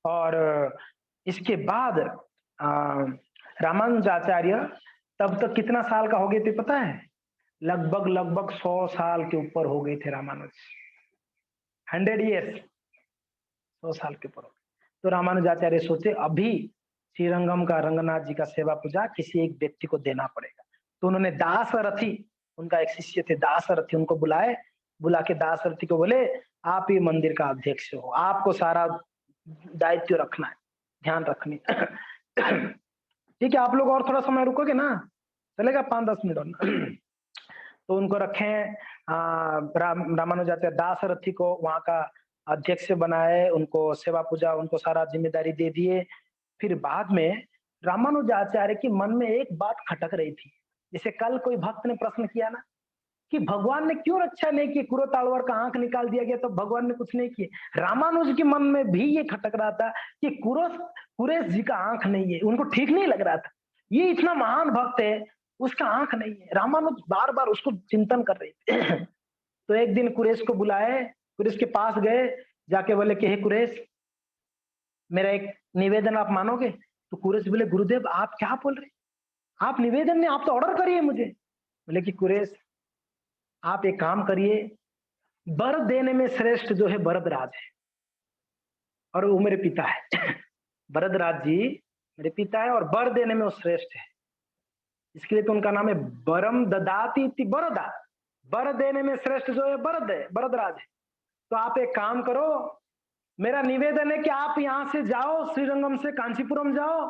और इसके बाद रामानुजाचार्य तब तक कितना साल का हो गए थे पता है, लगभग लगभग 100 साल के ऊपर हो गए थे रामानुज, 100 ईयर्स, 100 साल के ऊपर। तो रामानुजाचार्य सोचे अभी श्रीरंगम का, रंगनाथ जी का सेवा पूजा किसी एक व्यक्ति को देना पड़ेगा। तो उन्होंने दासरथी, उनका एक शिष्य थे दासरथी, उनको बुलाए, बुला के दासरथी को बोले आप ही मंदिर का अध्यक्ष हो, आपको सारा दायित्व रखना है, ध्यान रखनी। ठीक है, आप लोग और थोड़ा समय रुकोगे ना, चलेगा 5-10 मिनट और। तो उनको रखे रामानुजाचार्य दासरथी को वहां का अध्यक्ष बनाए, उनको सेवा पूजा, उनको सारा जिम्मेदारी दे दिए। फिर बाद में रामानुजाचार्य के मन में एक बात खटक रही थी, जैसे कल कोई भक्त ने प्रश्न किया ना कि भगवान ने क्यों रक्षा नहीं की, कुरोतालवर का आंख निकाल दिया गया तो भगवान ने कुछ नहीं किए। रामानुज के मन में भी ये खटक रहा था कि कुरेश जी का आंख नहीं है, उनको ठीक नहीं लग रहा था, ये इतना महान भक्त है उसका आंख नहीं है। रामानुज बार बार उसको चिंतन कर रहे थे। तो एक दिन कुरेश को बुलाए, कुरेश के पास गए, जाके बोले कि हे कुरेश, मेरा एक निवेदन आप मानोगे। तो कुरेश बोले गुरुदेव आप क्या बोल रहे, आप निवेदन नहीं, आप तो ऑर्डर करिए मुझे। बोले कि कुरेश आप एक काम करिए, वर देने में श्रेष्ठ जो है भरतराज है, और वो मेरे पिता है। भरतराज जी मेरे पिता है और वर देने में वो श्रेष्ठ है, इसके लिए तो उनका नाम है वरम ददाति इति वरदा, वर देने में श्रेष्ठ जो है भरतराज है। तो आप एक काम करो, मेरा निवेदन है कि आप यहाँ से जाओ, श्रीरंगम से कांचीपुरम जाओ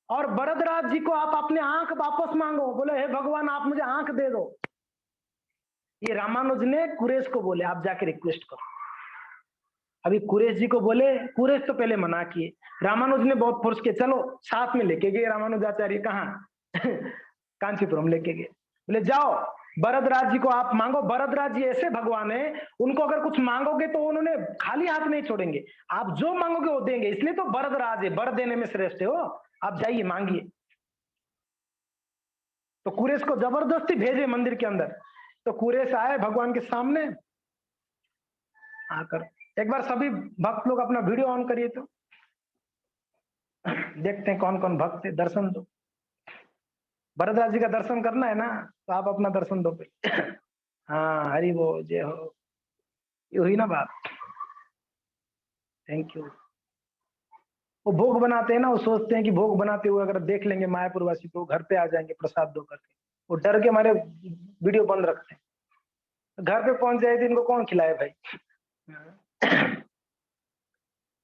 और भरतराज जी को आप अपने आंख वापस मांगो। बोले हे भगवान आप मुझे आंख दे दो। ये रामानुज ने कुरेश को बोले आप जाके रिक्वेस्ट करो। अभी कुरेश जी को बोले, कुरेश तो पहले मना किए, रामानुज ने बहुत फोर्स किया, चलो साथ में लेके गए रामानुजाचार्य, कहाँ कांचीपुरम लेके गए। बोले जाओ भरतराज जी को आप मांगो, भरतराज जी ऐसे भगवान है, उनको अगर कुछ मांगोगे तो उन्होंने खाली हाथ नहीं छोड़ेंगे, आप जो मांगोगे वो देंगे, इसलिए तो भरतराज है, वर देने में श्रेष्ठ है वो, आप जाइए मांगिए। तो कुरेश को जबरदस्ती भेजे मंदिर के अंदर। तो कुरेश आए भगवान के सामने, आकर एक बार सभी भक्त लोग अपना वीडियो ऑन करिए तो देखते हैं कौन कौन भक्त है, दर्शन दो। भरद्वाज जी का दर्शन करना है ना, तो आप अपना दर्शन दो भाई। हाँ, हरि बोल, जय हो। ये हुई ना बात। Thank you. वो भोग बनाते हैं ना, वो सोचते हैं कि भोग बनाते हुए अगर देख लेंगे मायापुर वासी तो घर पे आ जाएंगे प्रसाद दो करके, वो डर के हमारे वीडियो बंद रखते हैं। घर पे पहुंच जाए तो इनको कौन खिलाए भाई।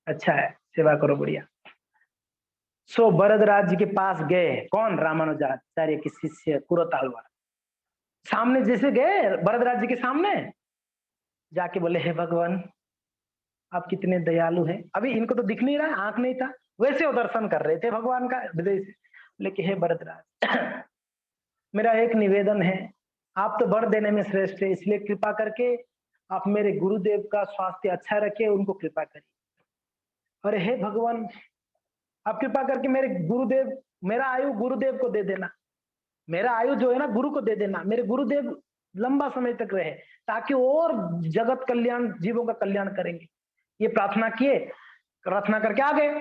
अच्छा है, सेवा करो, बढ़िया। सो भरद्वाज जी के पास गए कौन, रामानुजाचार्य के शिष्य कुरतालवार। सामने जैसे गए भरद्वाज जी के सामने, जाके बोले हे भगवान आप कितने दयालु हैं। अभी इनको तो दिख नहीं रहा, आंख नहीं था, वैसे वो दर्शन कर रहे थे भगवान का हृदय से। बोले कि हे भरद्वाज मेरा एक निवेदन है, आप तो वर देने में श्रेष्ठ है, इसलिए कृपा करके आप मेरे गुरुदेव का स्वास्थ्य अच्छा रखे, उनको कृपा करिए। अरे हे भगवान आप कृपा करके मेरे गुरुदेव, मेरा आयु गुरुदेव को दे देना, मेरा आयु जो है ना गुरु को दे देना, मेरे गुरुदेव लंबा समय तक रहे, ताकि और जगत कल्याण, जीवों का कल्याण करेंगे। ये प्रार्थना किए, प्रार्थना करके आ गए।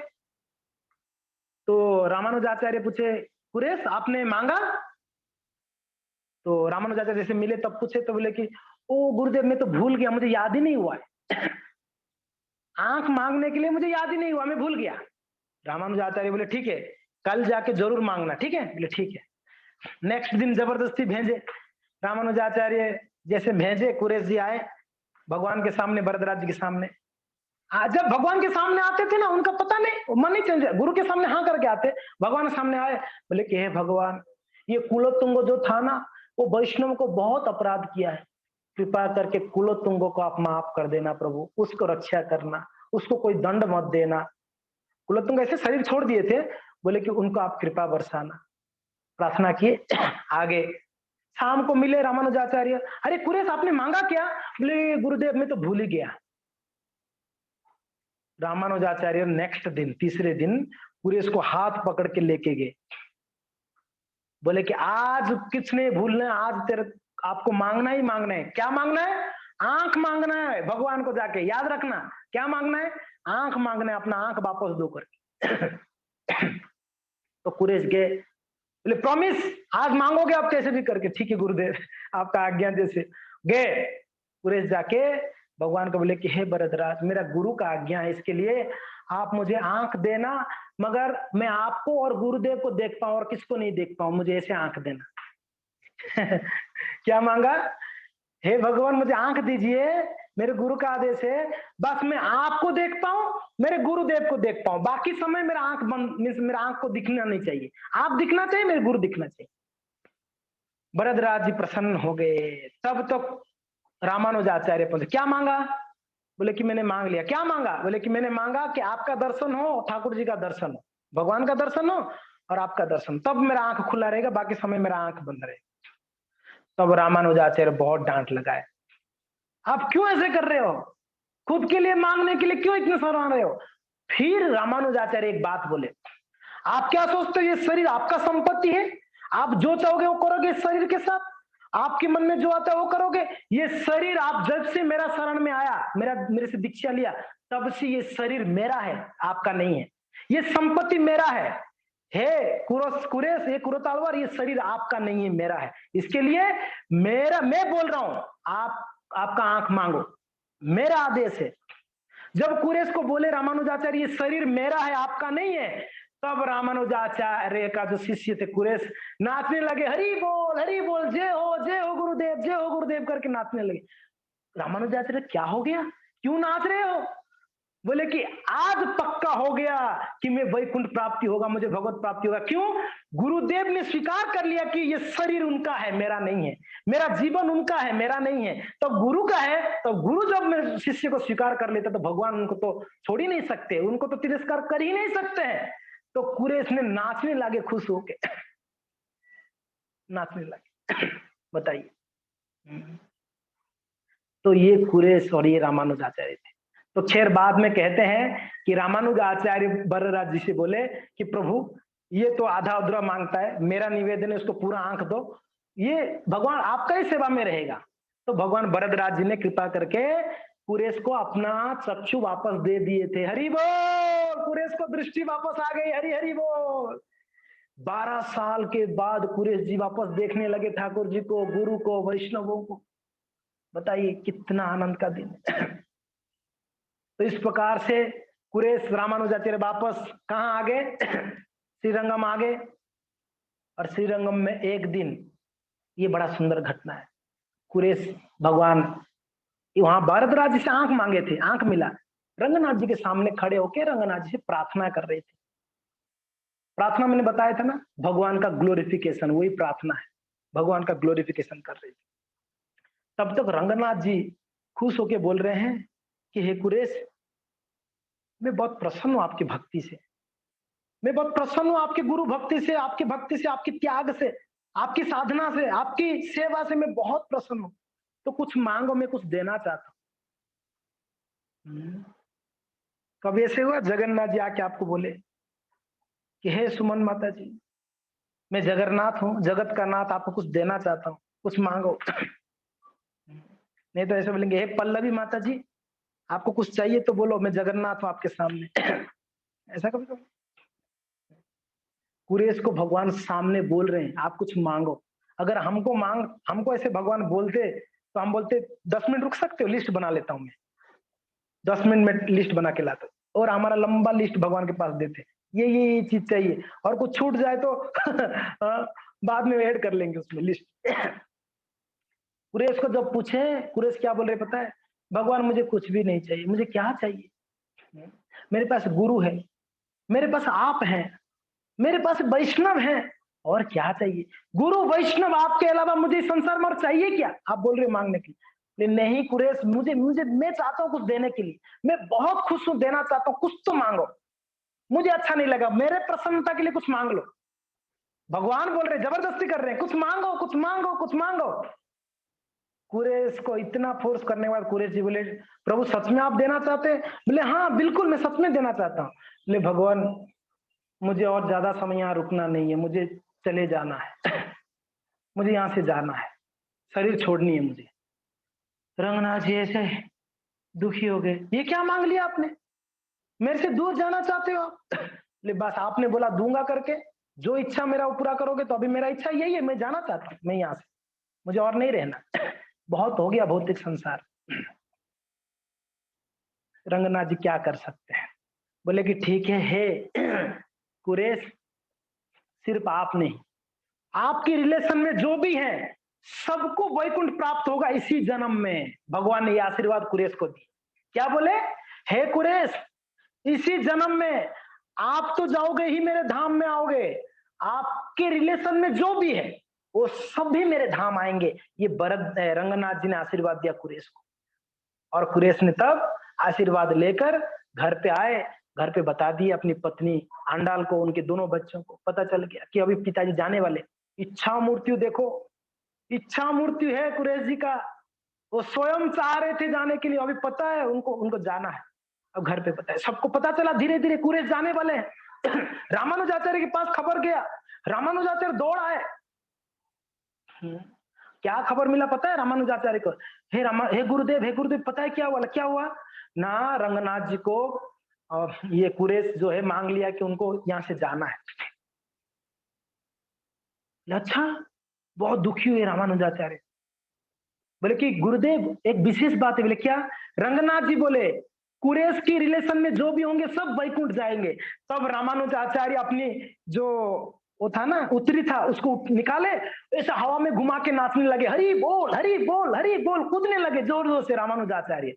तो रामानुजाचार्य पूछे कुरेश आपने मांगा? तो रामानुजाचार्य जैसे मिले तब पूछे तो बोले कि ओ गुरुदेव मैं तो भूल गया, मुझे याद ही नहीं हुआ है। आंख मांगने के लिए मुझे याद ही नहीं हुआ, मैं भूल गया। रामानुजाचार्य बोले ठीक है, कल जाके जरूर मांगना, ठीक है? बोले ठीक है। नेक्स्ट दिन जबरदस्ती भेजे रामानुजाचार्य, जैसे भेजे कुरेश जी आए भगवान के सामने, भरद्वाज जी के सामने। जब भगवान के सामने आते थे ना, उनका पता नहीं, मन नहीं चेंज, गुरु के सामने हाँ करके आते, भगवान के सामने आए, बोले कि हे भगवान ये कुलोत्तुंग जो था ना, वो वैष्णव को बहुत अपराध किया है, कृपा करके कुलोत्तुंग को आप माफ कर देना प्रभु, उसको रक्षा करना, उसको कोई दंड मत देना। कुलोत्तुंग ऐसे शरीर छोड़ दिए थे, बोले कि उनको आप कृपा बरसाना। प्रार्थना किए आगे। शाम को मिले रामानुजाचार्य, अरे कुरेश आपने मांगा क्या? बोले गुरुदेव मैं तो भूल ही गया। रामानुजाचार्य नेक्स्ट दिन, तीसरे दिन कुरेश को हाथ पकड़ के लेके गए, बोले कि आज कुछ नहीं भूलना, आज तेरे आपको मांगना ही मांगना है। क्या मांगना है? आंख मांगना है भगवान को जाके, याद रखना क्या मांगना है, आंख मांगना है, अपना आंख वापस दो करके। तो कुरेश गए, बोले प्रॉमिस आज मांगोगे आप कैसे भी करके? ठीक है गुरुदेव आपका आज्ञा। जैसे गए कुरेश जाके भगवान को बोले कि हे भरद्वाज मेरा गुरु का आज्ञा है, इसके लिए आप मुझे आंख देना, मगर मैं आपको और गुरुदेव को देख पाऊं और किसको नहीं देख पाऊं, मुझे ऐसे आंख देना। क्या मांगा? हे भगवान मुझे आंख दीजिए, मेरे गुरु का आदेश है, बस मैं आपको देख पाऊं, मेरे गुरुदेव को देख पाऊं, बाकी समय मेरा आंख बंद, मेरा आंख को दिखना नहीं चाहिए, आप दिखना चाहिए, मेरे गुरु दिखना चाहिए। भरद्वाज जी प्रसन्न हो गए। तब तक रामानुजाचार्य पहुंचे, क्या मांगा? बोले कि मैंने मांग लिया। क्या मांगा? बोले कि मैंने मांगा कि आपका दर्शन हो, ठाकुर जी का दर्शन हो, भगवान का दर्शन हो और आपका दर्शन, तब मेरा आंख खुला रहेगा, बाकी समय मेरा आंख बंद रहेगा। तब रामानुजाचार्य बहुत डांट लगाए, आप क्यों ऐसे कर रहे हो, खुद के लिए मांगने के लिए क्यों इतने शर्मा रहे हो? फिर रामानुजाचार्य एक बात बोले, आप क्या सोचते हो ये शरीर आपका संपत्ति है, आप जो चाहोगे वो करोगे इस शरीर के साथ, आपके मन में जो आता है वो करोगे। ये शरीर आप जब से मेरा शरण में आया, मेरे से दीक्षा लिया, तब से ये शरीर मेरा है, आपका नहीं है, ये संपत्ति मेरा है। हे कुरेश, ये कुरतालवार, ये शरीर आपका नहीं है, मेरा है, इसके लिए मैं बोल रहा हूं, आपका आंख मांगो, मेरा आदेश है। जब कुरेश को बोले रामानुजाचार्य ये शरीर मेरा है आपका नहीं है, तब रामानुजाचार्य का जो शिष्य थे कुरेश नाचने लगे, हरि बोल, जय हो गुरुदेव, जय हो गुरुदेव करके नाचने लगे। रामानुजाचार्य क्या हो गया, क्यों नाच रहे हो? बोले कि आज पक्का हो गया कि मैं वैकुंठ प्राप्ति होगा, मुझे भगवत प्राप्ति होगा। क्यों? गुरुदेव ने स्वीकार कर लिया कि ये शरीर उनका है, मेरा नहीं है, मेरा जीवन उनका है, मेरा नहीं है। तो गुरु का है, तो गुरु जब मेरे शिष्य को स्वीकार कर लेता तो भगवान उनको तो छोड़ ही नहीं सकते, उनको तो तिरस्कार कर ही नहीं सकते हैं। तो कुरेश ने नाचने लगे, खुश होके नाचने लगे। बताइए। तो ये कुरेश और ये रामानुजाचार्य थे। तो खैर बाद में कहते हैं कि रामानुजाचार्य भरद्वाज जी से बोले कि प्रभु ये तो आधा अधूरा मांगता है, मेरा निवेदन है उसको पूरा आंख दो, ये भगवान आपका ही सेवा में रहेगा। तो भगवान भरद्वाज जी ने कृपा करके कुरेश को अपना चक्षु वापस दे दिए थे। हरि बोल, कुरेश को दृष्टि वापस आ गई। हरि हरि बोल। 12 साल के बाद कुरेश जी वापस देखने लगे ठाकुर जी को, गुरु को, वैष्णवों को। बताइए कितना आनंद का दिन है। तो इस प्रकार से कुरेश रामानुजाचार्य वापस कहाँ आ गए? श्रीरंगम आ गए। और श्रीरंगम में एक दिन, ये बड़ा सुंदर घटना है, कुरेश भगवान वहां भरद्वाज जी से आंख मांगे थे, आंख मिला। रंगनाथ जी के सामने खड़े होकर रंगनाथ जी से प्रार्थना कर रहे थे। प्रार्थना मैंने बताया था ना, भगवान का ग्लोरिफिकेशन, वही प्रार्थना है, भगवान का ग्लोरिफिकेशन कर रहे थे। तब तक रंगनाथ जी खुश होके बोल रहे हैं कि हे कुरेश, मैं बहुत प्रसन्न हूं आपकी भक्ति से, मैं बहुत प्रसन्न हूं आपके गुरु भक्ति से, आपकी भक्ति से, आपकी त्याग से, आपकी साधना से, आपकी सेवा से मैं बहुत प्रसन्न हूं। तो कुछ मांगो, मैं कुछ देना चाहता हूं। कभी ऐसे हुआ जगन्नाथ जी आके आपको बोले कि हे सुमन माता जी, मैं जगन्नाथ हूं, जगत का नाथ, आपको कुछ देना चाहता हूं, कुछ मांगो। नहीं तो ऐसे बोलेंगे हे पल्लवी माता जी, आपको कुछ चाहिए तो बोलो, मैं जगन्नाथ हूं आपके सामने। ऐसा कभी कभी कुरेश को भगवान सामने बोल रहे हैं आप कुछ मांगो। अगर हमको ऐसे भगवान बोलते तो हम बोलते 10 मिनट रुक सकते हो, लिस्ट बना लेता हूं मैं, 10 मिनट में लिस्ट बना के लाता, और हमारा लंबा लिस्ट भगवान के पास देते, ये चीज चाहिए, और कुछ छूट जाए तो बाद में ऐड कर लेंगे उसमें लिस्ट। कुरेश को जब पूछे, कुरेश क्या बोल रहे पता है? भगवान मुझे कुछ भी नहीं चाहिए, मुझे क्या चाहिए? मेरे पास गुरु है, मेरे पास आप हैं, मेरे पास वैष्णव हैं, और क्या चाहिए? गुरु वैष्णव आपके अलावा मुझे संसार में और चाहिए क्या? आप बोल रहे मांगने के लिए। नहीं कुरेश, मुझे मुझे मैं चाहता हूं कुछ देने के लिए, मैं बहुत खुश हूं, देना चाहता हूं, कुछ तो मांगो। मुझे अच्छा नहीं लगा, मेरे प्रसन्नता के लिए कुछ मांग लो। भगवान बोल रहे, जबरदस्ती कर रहे हैं, कुछ मांगो, कुछ मांगो, कुछ मांगो। कुरेश को इतना फोर्स करने के बाद कुरेश जी बोले, प्रभु सच में आप देना चाहते हैं? बोले हाँ बिल्कुल, मैं सच में देना चाहता हूँ। बोले भगवान, मुझे और ज्यादा समय यहाँ रुकना नहीं है, मुझे चले जाना है। मुझे यहाँ से जाना है, शरीर छोड़नी है मुझे। रंगनाथ जी ऐसे दुखी हो गए, ये क्या मांग लिया आपने? मेरे से दूर जाना चाहते हो आप? बोले बस आपने बोला दूंगा करके, जो इच्छा मेरा वो पूरा करोगे, तो अभी मेरा इच्छा यही है, मैं जाना चाहता हूँ, मैं यहाँ से, मुझे और नहीं रहना। बहुत हो गया भौतिक संसार। रंगनाथ जी क्या कर सकते हैं? बोले कि ठीक है, हे कुरेश, सिर्फ आप नहीं, आपकी रिलेशन में जो भी है सबको वैकुंठ प्राप्त होगा इसी जन्म में। भगवान ने ये आशीर्वाद कुरेश को दिया। क्या बोले? हे कुरेश, इसी जन्म में आप तो जाओगे ही, मेरे धाम में आओगे, आपके रिलेशन में जो भी है वो सब भी मेरे धाम आएंगे। ये रंगनाथ जी ने आशीर्वाद दिया कुरेश को। और कुरेश ने तब आशीर्वाद लेकर घर पे आए, घर पे बता दिए अपनी पत्नी आंडाल को, उनके दोनों बच्चों को पता चल गया कि अभी पिताजी जाने वाले। इच्छा मृत्यु देखो, इच्छा मृत्यु है कुरेश जी का, वो स्वयं चाह रहे थे जाने के लिए, अभी पता है उनको जाना है। अब घर पे पता है, सबको पता चला धीरे धीरे कुरेश जाने वाले हैं। रामानुजाचार्य के पास खबर गया, रामानुजाचार्य दौड़ आए। क्या खबर मिला पता है रामानुजाचार्य को? हे गुरुदेव, हे गुरुदेव, पता है क्या हुआ? क्या हुआ ना? रंगनाथ जी को ये कुरेश जो है मांग लिया कि उनको यहाँ से जाना है। अच्छा, बहुत दुखी हुए रामानुजाचार्य। बोले कि गुरुदेव एक विशेष बात है। बोले क्या? रंगनाथ जी बोले कुरेश की रिलेशन में जो भी होंगे सब वैकुंठ जाएंगे। तब रामानुजाचार्य अपनी जो वो था ना उत्तरी था, उसको निकाले, ऐसा हवा में घुमा के नाचने लगे, हरि बोल हरि बोल हरि बोल, कूदने लगे जोर जोर से रामानुजाचार्य।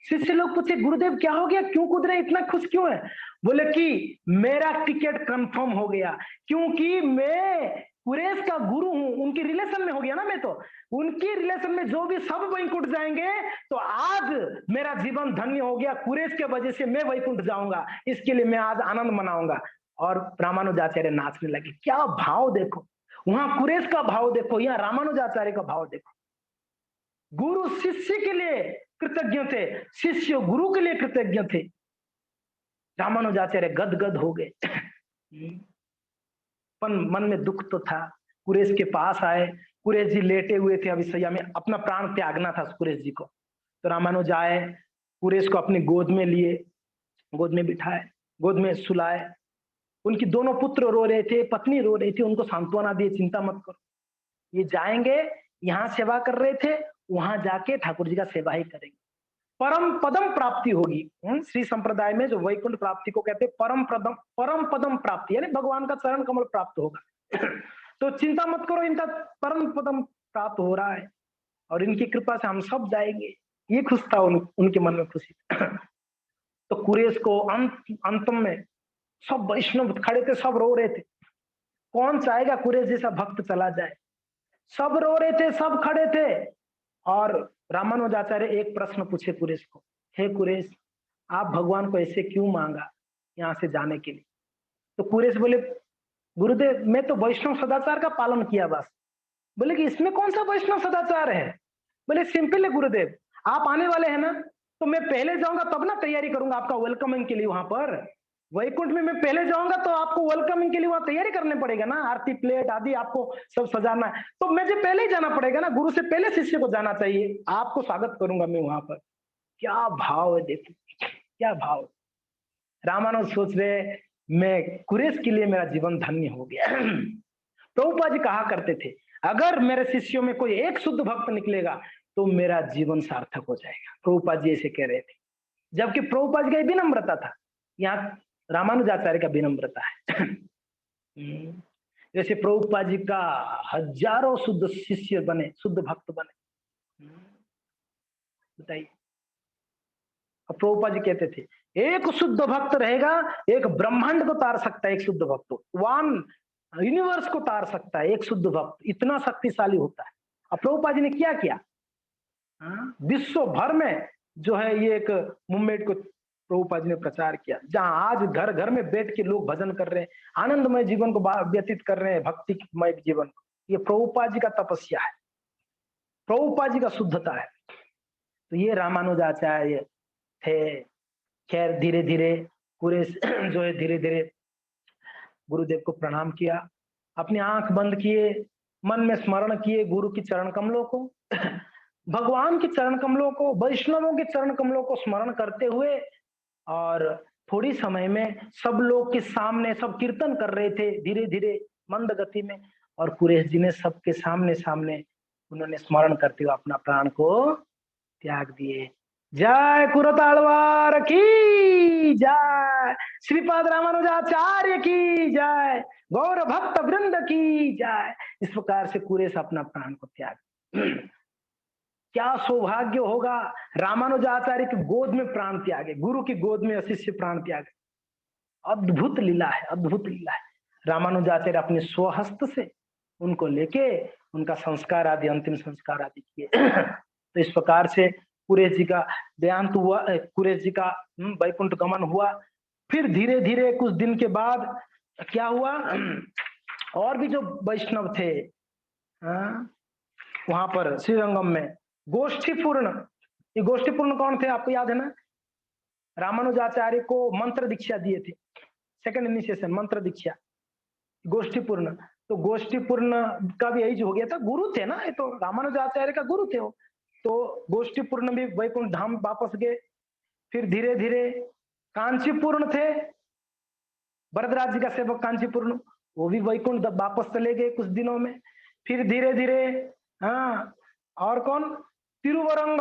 शिष्य लोग पूछे गुरुदेव क्या हो गया, क्यों कूद रहे, इतना खुश क्यों है? बोले कि मेरा टिकट कंफर्म हो गया, क्योंकि मैं कुरेश का गुरु हूं, उनकी रिलेशन में हो गया ना मैं, तो उनकी रिलेशन में जो भी सब वैकुंठ जाएंगे, तो आज मेरा जीवन धन्य हो गया, कुरेश के वजह से मैं वैकुंठ जाऊंगा, इसके लिए मैं आज आनंद मनाऊंगा। और रामानुजाचार्य नाचने लगे। क्या भाव देखो, वहां कुरेश का भाव देखो, यहाँ रामानुजाचार्य का भाव देखो। गुरु शिष्य के लिए कृतज्ञ थे, शिष्य गुरु के लिए कृतज्ञ थे। रामानुजाचार्य गदगद हो गए। पर मन में दुख तो था। कुरेश के पास आए, कुरेश जी लेटे हुए थे अभी सैया में, अपना प्राण त्यागना था कुरेश जी को। तो रामानुज आए, कुरेश को अपनी गोद में लिए, गोद में बिठाए, गोद में सुलाए। उनकी दोनों पुत्र रो रहे थे, पत्नी रो रही थी, उनको सांत्वना दिए, चिंता मत करो, ये जाएंगे, यहाँ सेवा कर रहे थे, वहां जाके ठाकुर जी का सेवा ही करेंगे, परम पदम प्राप्ति होगी। श्री संप्रदाय में जो वैकुंठ प्राप्ति को कहते हैं परम पदम प्राप्ति, यानी भगवान का चरण कमल प्राप्त होगा। तो चिंता मत करो, इनका परम पदम प्राप्त हो रहा है और इनकी कृपा से हम सब जाएंगे। ये खुश था, उनके मन में खुशी। तो कुरेश को अंत में सब वैष्णव खड़े थे, सब रो रहे थे, कौन चाहेगा कुरेश जैसा भक्त चला जाए। सब रो रहे थे, सब खड़े थे। और रामानुजाचार्य एक प्रश्न पूछे कुरेश को, हे कुरेश, आप भगवान को ऐसे क्यों मांगा यहाँ से जाने के लिए? तो कुरेश बोले, गुरुदेव मैं तो वैष्णव सदाचार का पालन किया बस। बोले कि इसमें कौन सा वैष्णव सदाचार है? बोले सिंपल है गुरुदेव, आप आने वाले हैं ना, तो मैं पहले जाऊंगा तब ना तैयारी करूंगा आपका वेलकमिंग के लिए। वहां पर वैकुंठ में मैं पहले जाऊंगा तो आपको वेलकमिंग के लिए वहां तैयारी करने पड़ेगा ना, आरती प्लेट आदि आपको सब सजाना है, तो मुझे पहले ही जाना पड़ेगा ना, गुरु से पहले शिष्य को जाना चाहिए, आपको स्वागत करूंगा मैं वहां पर। क्या भाव है, देखो क्या भाव। रामानुज सोच रहे मैं कुरेश के लिए मेरा जीवन धन्य हो गया। प्रभुपाद जी कहा करते थे, अगर मेरे शिष्यों में कोई एक शुद्ध भक्त निकलेगा तो मेरा जीवन सार्थक हो जाएगा। प्रभुपाद जी ऐसे कह रहे थे, जबकि प्रभुपाद जी का विनम्रता था, यहाँ रामानुजाचार्य का विनम्रता है। जैसे प्रभुपाद जी का हजारों शुद्ध शिष्य बने, शुद्ध भक्त बने, बताइए। अब प्रभुपाद जी कहते थे, एक शुद्ध भक्त रहेगा, एक ब्रह्मांड को तार सकता है, एक शुद्ध भक्त वन यूनिवर्स को तार सकता है एक शुद्ध भक्त, इतना शक्तिशाली होता है। अब प्रभुपाद जी ने क्या किया, विश्व भर में जो है ये एक मूवमेंट को प्रभुपाद जी ने प्रचार किया, जहां आज घर घर में बैठ के लोग भजन कर रहे हैं, आनंदमय जीवन को व्यतीत कर रहे हैं, भक्तिमय जीवन को। ये प्रभुपाद जी का तपस्या है, प्रभुपाद जी का शुद्धता है। तो ये रामानुजाचार्य थे। खैर धीरे धीरे कुरेश जो है धीरे धीरे गुरुदेव को प्रणाम किया, अपनी आंख बंद किए, मन में स्मरण किए गुरु की चरण कमलों को, भगवान के चरण कमलों को, वैष्णवों के चरण कमलों को स्मरण करते हुए। और थोड़ी समय में सब लोग के सामने सब कीर्तन कर रहे थे धीरे धीरे मंद गति में, और कुरेश जी ने सबके सामने सामने उन्होंने स्मरण करते हुए अपना प्राण को त्याग दिए। जय कुरतालवार की जय, श्रीपाद रामानुजाचार्य की जय, गौर भक्त वृंद की जय। इस प्रकार से कुरेश अपना प्राण को त्याग। क्या सौभाग्य होगा, रामानुजाचार्य की गोद में प्राण त्यागे, गुरु की गोद में शिष्य प्राण त्यागे। अद्भुत लीला है, अद्भुत लीला है। रामानुजाचार्य अपने स्वहस्त से उनको लेके उनका संस्कार आदि, अंतिम संस्कार आदि किए। तो इस प्रकार से कुरेश जी का देहांत हुआ, कुरेश जी का वैकुंठ गमन हुआ। फिर धीरे धीरे कुछ दिन के बाद क्या हुआ, और भी जो वैष्णव थे वहां पर श्रीरंगम में गोष्ठीपूर्ण, ये गोष्ठीपूर्ण कौन थे आपको याद है ना, रामानुजाचार्य को मंत्र दीक्षा दिए थे, सेकंड इनिशिएशन मंत्र दीक्षा गोष्ठीपूर्ण। तो गोष्ठीपूर्ण का भी यही हो गया था, गुरु थे ना ये, तो रामानुजाचार्य का गुरु थे वो। तो गोष्ठीपूर्ण भी वैकुंठ धाम वापस गए। फिर धीरे धीरे कांचीपूर्ण थे, वरदराज जी का सेवक कांचीपूर्ण, वो भी वैकुंठ वापस चले गए कुछ दिनों में। फिर धीरे धीरे और कौन, तिरुवरंग,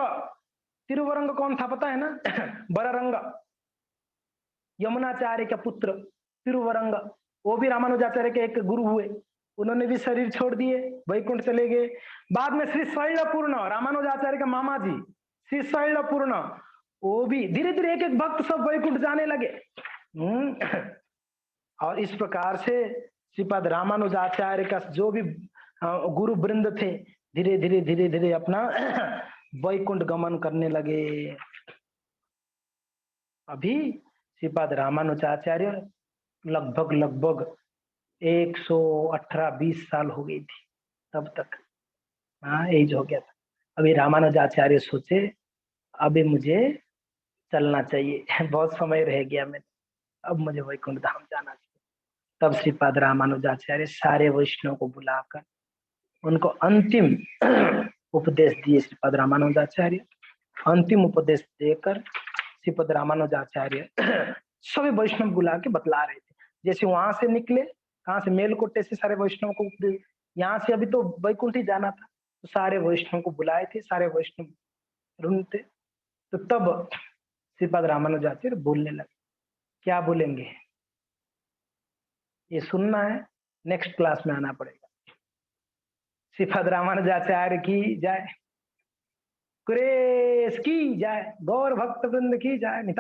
तिरुवरंग कौन था पता है ना, बररंग, यमुनाचार्य का पुत्र तिरुवरंग, वो भी रामानुजाचार्य के एक गुरु हुए, उन्होंने भी शरीर छोड़ दिए, वैकुंठ चले गए। बाद में श्री शैलपूर्ण, रामानुजाचार्य का मामा जी श्री शैलपूर्ण, वो भी धीरे धीरे एक एक भक्त सब वैकुंठ जाने लगे। और इस प्रकार से श्रीपाद रामानुजाचार्य का जो भी गुरु वृंद थे धीरे धीरे धीरे धीरे अपना वैकुंठ गमन करने लगे। अभी श्रीपाद रामानुजाचार्य लगभग लगभग 118-20 साल हो गई थी तब तक, एज हो गया था। अभी रामानुजाचार्य सोचे अभी मुझे चलना चाहिए, बहुत समय रह गया मैं, अब मुझे वैकुंठ धाम जाना चाहिए। तब श्रीपाद रामानुजाचार्य सारे वैष्णव को बुलाकर उनको अंतिम उपदेश दिए। श्रीपाद रामानुजाचार्य अंतिम उपदेश देकर श्रीपद रामानुजाचार्य सभी वैष्णव बुला के बतला रहे थे। जैसे वहां से निकले, कहां से, मेलकोटे से सारे वैष्णव को, यहाँ से अभी तो वैकुंठ ही जाना था, तो सारे वैष्णव को बुलाए थे, सारे वैष्णव रूम थे। तो तब श्रीपद रामानुजाचार्य बोलने लगे। क्या बोलेंगे ये सुनना है, नेक्स्ट क्लास में आना पड़ेगा। श्रीपद रामानुजाचार्य की जय, कुरेश की जय, गौर भक्त वृंद की जय।